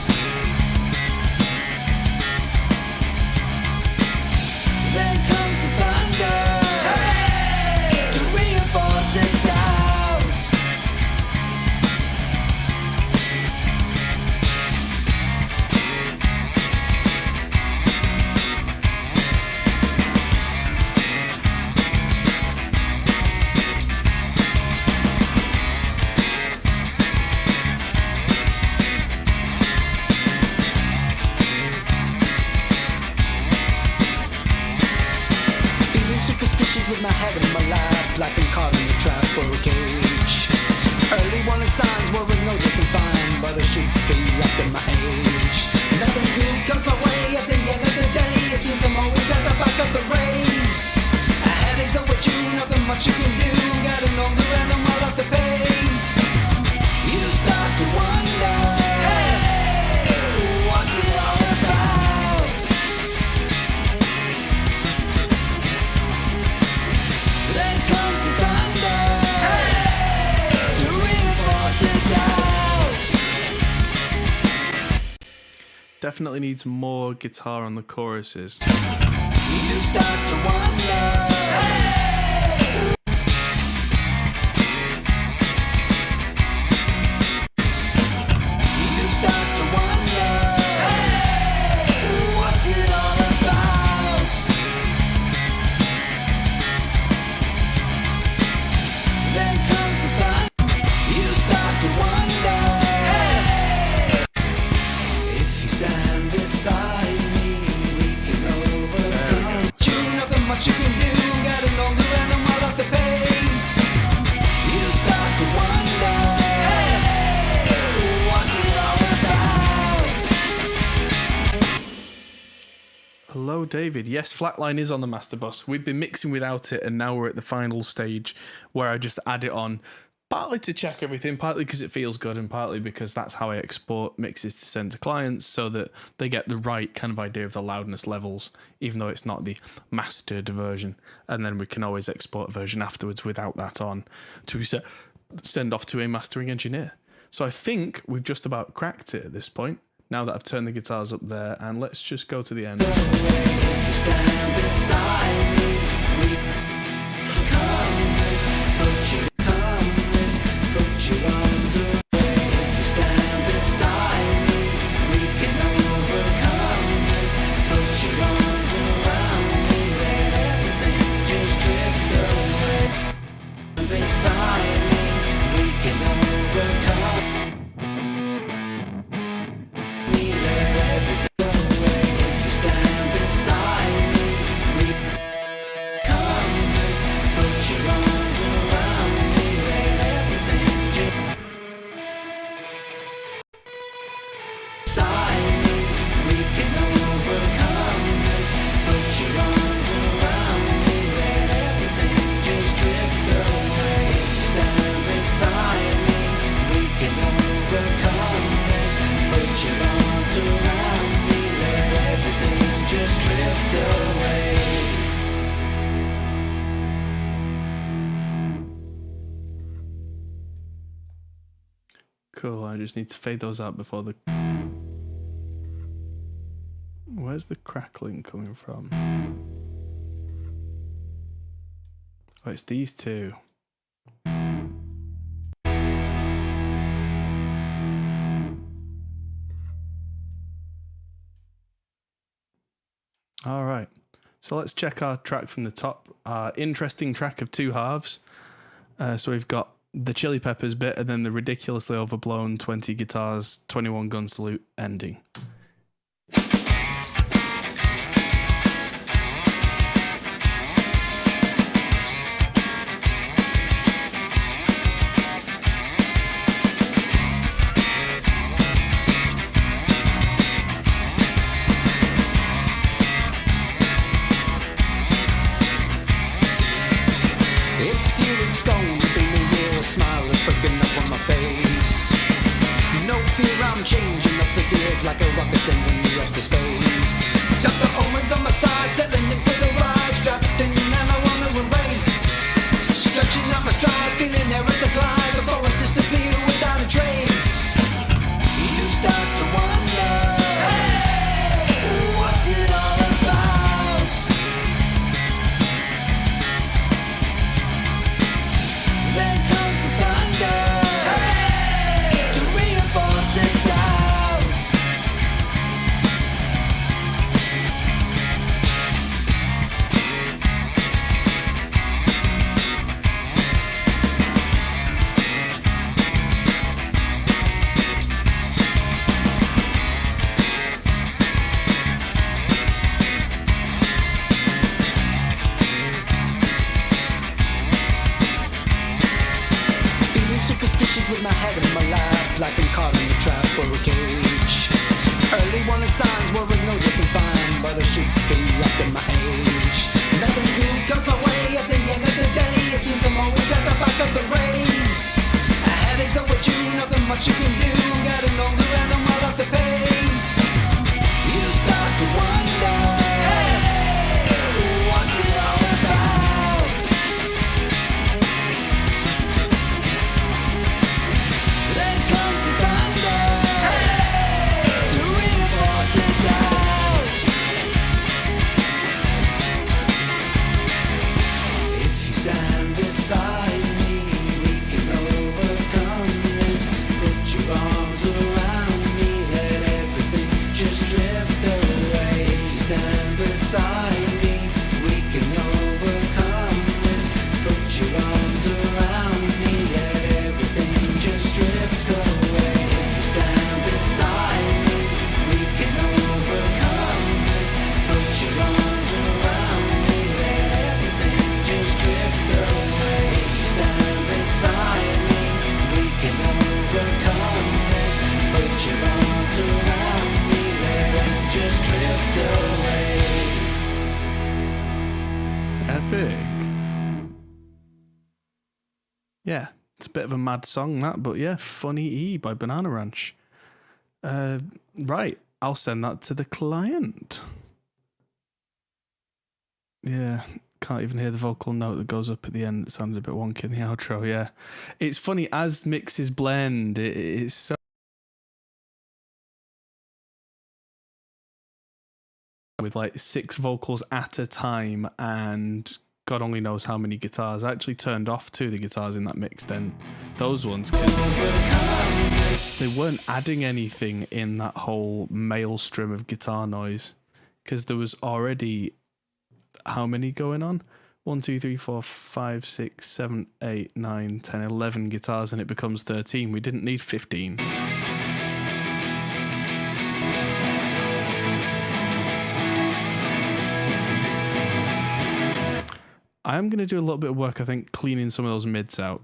Then comes the thunder, hey, to reinforce the doubt. Superstitious with my head in my lap, like I'm caught in a trap or a cage. Early warning signs were noticed and fine, but I should be up in my age. Nothing good comes my way at the end of the day. It seems I'm always at the back of the race. A headache's overdue, nothing much you can do. Got an older and I'm all off the pace. You start to wonder, hey, what's it all about? Then comes the thunder, hey, to reinforce the doubt. Definitely needs more guitar on the choruses. You start to wonder, hey. You start to wonder, hey, what's it all about? Then comes the thunder. You start to wonder, hey, if you stand beside me, we can overcome. Nothing much you can do. Got an older animal off the pace. You start to wonder, hey, what's it all about? Hello, David. Yes, Flatline is on the master bus. We've been mixing without it, and now we're at the final stage where I just add it on, partly to check everything, partly because it feels good, and partly because that's how I export mixes to send to clients so that they get the right kind of idea of the loudness levels, even though it's not the mastered version. And then we can always export a version afterwards without that on to send off to a mastering engineer. So I think we've just about cracked it at this point, now that I've turned the guitars up there, and let's just go to the end. If you stand beside me, we come this, put your arms away. If you stand beside me, we can overcome this. Put your arms around me, let everything just drift away. Beside me, we can overcome. We let everything away. If you stand beside me, we come. Cool, I just need to fade those out before the... Where's the crackling coming from? Oh, it's these two. All right, so let's check our track from the top. Our interesting track of two halves. So we've got the Chili Peppers bit and then the ridiculously overblown 20 guitars, 21 gun salute ending. It's sealed in stone, being a real smile is breaking up on my face. No fear, I'm changing up the gears like a rocket sending me up to space. Got the omens on my side, settling in for the ride, strapped in and I wanna erase. Stretching out my stride, feeling there as I glide before I disappear without a trace. You start to wonder, hey, what's it all about? Then comes the thunder, hey, to reinforce the doubt. Feeling superstitious with my head in my lap, like I'm caught in a trap or a cage. Early warning signs were ignored just fine, but I should be up in my age. Nothing new comes my way at the end of the day. It seems I'm always at the back of the race. A headache's overdue, nothing much you can do. Getting older and I'm all off the pace. You start to wonder, hey, what's it all about? Then comes the thunder, hey, to reinforce the doubt. If you stand beside me, we can overcome this. Put your arms around me, let everything just drift away. If you stand beside me, we can overcome this. Put your arms around me, let everything just drift away. If you stand beside me, we can overcome this. Put your arms around me, let everything just drift away. If you stand beside me, we can overcome this. Put your arms around me, let it just drift away. Epic. Yeah, it's a bit of a mad song that, but yeah, Funny E by Banana Ranch. Right, I'll send that to the client. Yeah, can't even hear the vocal note that goes up at the end. It sounded a bit wonky in the outro, yeah. It's funny, as mixes blend, it's so... with like 6 vocals at a time and God only knows how many guitars. I actually turned off 2 of the guitars in that mix then. Those ones, because they weren't adding anything in that whole maelstrom of guitar noise. Because there was already... how many going on? 1, 2, 3, 4, 5, 6, 7, 8, 9, 10, 11 guitars and it becomes 13. We didn't need 15. I'm going to do a little bit of work, I think, cleaning some of those mids out.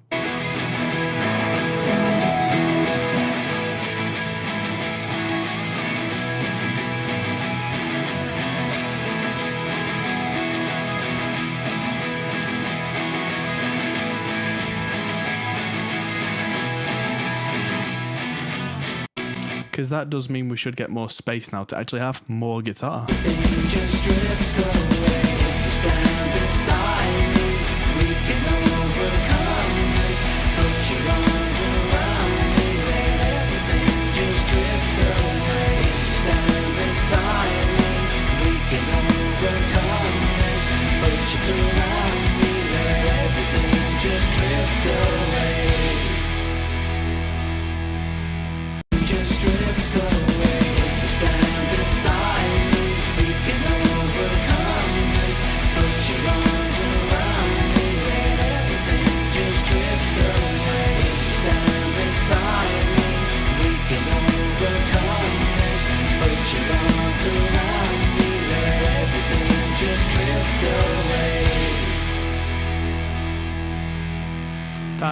Because that does mean we should get more space now to actually have more guitar. Just drift away. If you stand beside me, we can overcome this. Put your arms around me, let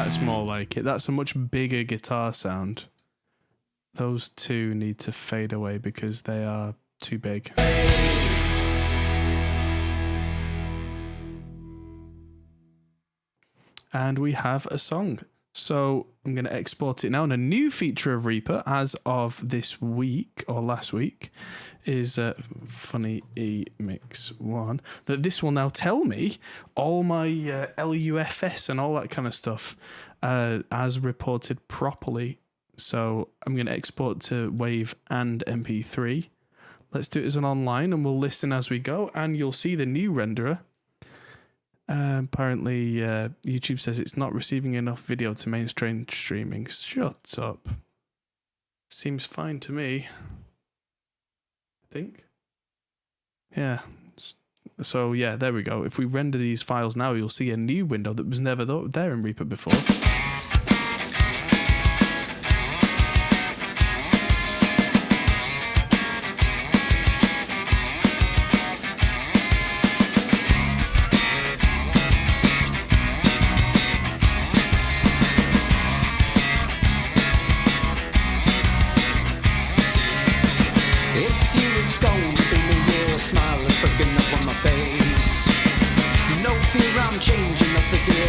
That's more like it. That's a much bigger guitar sound. Those two need to fade away because they are too big. And we have a song. So I'm going to export it now. And a new feature of Reaper as of this week or last week is Funny E Mix 1. That this will now tell me all my LUFS and all that kind of stuff as reported properly. So I'm going to export to WAV and MP3. Let's do it as an online and we'll listen as we go. And you'll see the new renderer. Apparently, YouTube says it's not receiving enough video to mainstream streaming. Shut up. Seems fine to me. I think. Yeah. So, yeah, there we go. If we render these files now, you'll see a new window that was never there in Reaper before.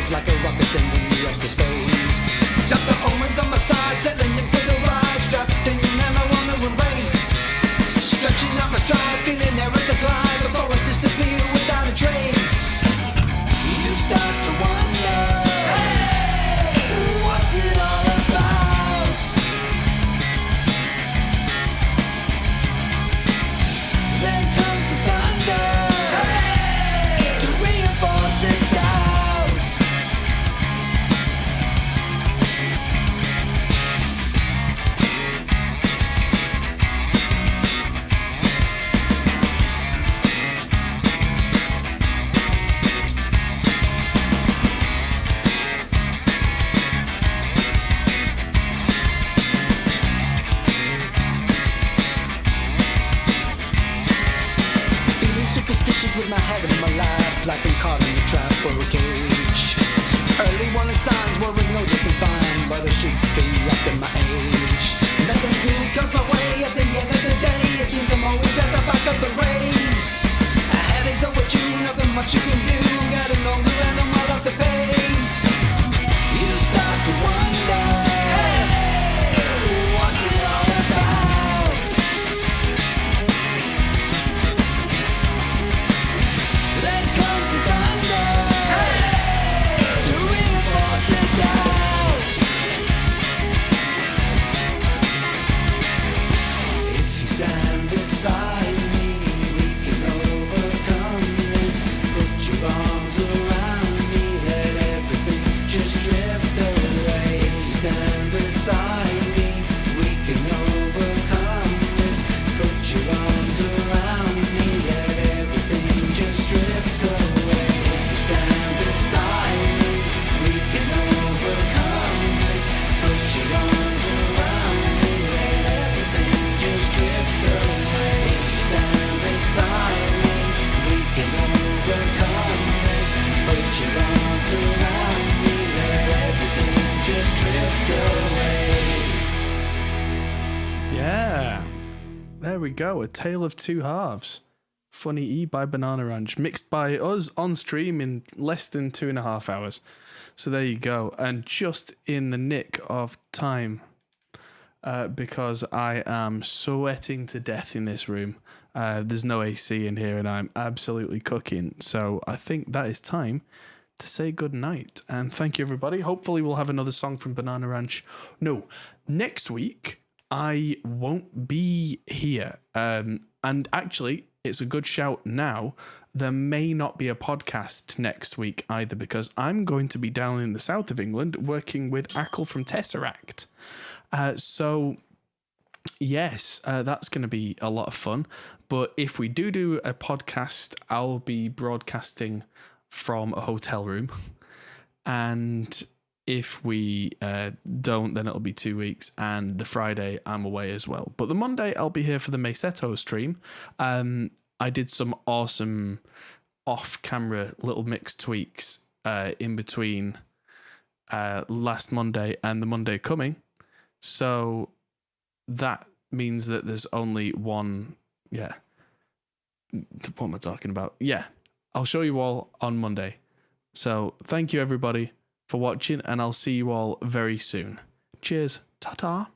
Like a rocket sending me up to space. Got the omens on my side, settling in for the ride. Strapped in and I wanna embrace. Stretching out my stride, feeling there is a glide before I disappear without a trace. You start to wonder, hey, what's it all about? Then comes the thunder, hey, to reinforce the doubt. With my head in my lap, like I'm caught in a trap or a cage. Early warning signs were ignored just fine, but I should be up in my age. Nothing new comes my way at the end of the day. It seems I'm always at the back of the race. A headache's overdue, nothing much you can do. Getting older and I'm all off the pace. You start to wonder, hey, what's it all about? Then comes the thunder, hey, to reinforce the doubt. If you stand beside me, we can overcome this. Put your arms around me, let everything just drift away. If you stand beside me, we can overcome this. Put your arms around me, let everything just drift away. If you stand beside me, we can overcome this. Put your arms around me, let everything just drift away. If you stand beside me, we can overcome this. Put your arms around me, let everything just drift away. Yeah. There we go. A Tale of Two Halves. Funny E by Banana Ranch, mixed by us on stream in less than 2.5 hours. So there you go. And just in the nick of time, because I am sweating to death in this room. There's no AC in here and I'm absolutely cooking. So I think that is time to say good night. And thank you, everybody. Hopefully we'll have another song from Banana Ranch. No, next week I won't be here. And actually, it's a good shout now. There may not be a podcast next week either because I'm going to be down in the south of England working with Ackle from Tesseract. So, yes, that's going to be a lot of fun. But if we do a podcast, I'll be broadcasting from a hotel room. And if we don't, then it'll be 2 weeks. And the Friday, I'm away as well. But the Monday, I'll be here for the Meseto stream. I did some awesome off-camera little mix tweaks in between last Monday and the Monday coming. So that means that there's only one. Yeah. What am I talking about? Yeah. I'll show you all on Monday. So thank you, everybody, for watching, and I'll see you all very soon. Cheers. Ta-ta.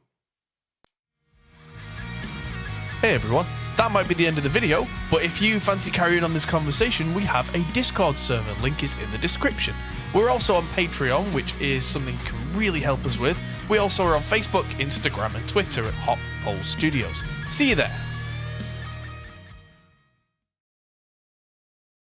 Hey everyone, that might be the end of the video, but if you fancy carrying on this conversation, we have a Discord server, link is in the description. We're also on Patreon, which is something you can really help us with. We also are on Facebook, Instagram and Twitter at Hop Hole Studios. See you there.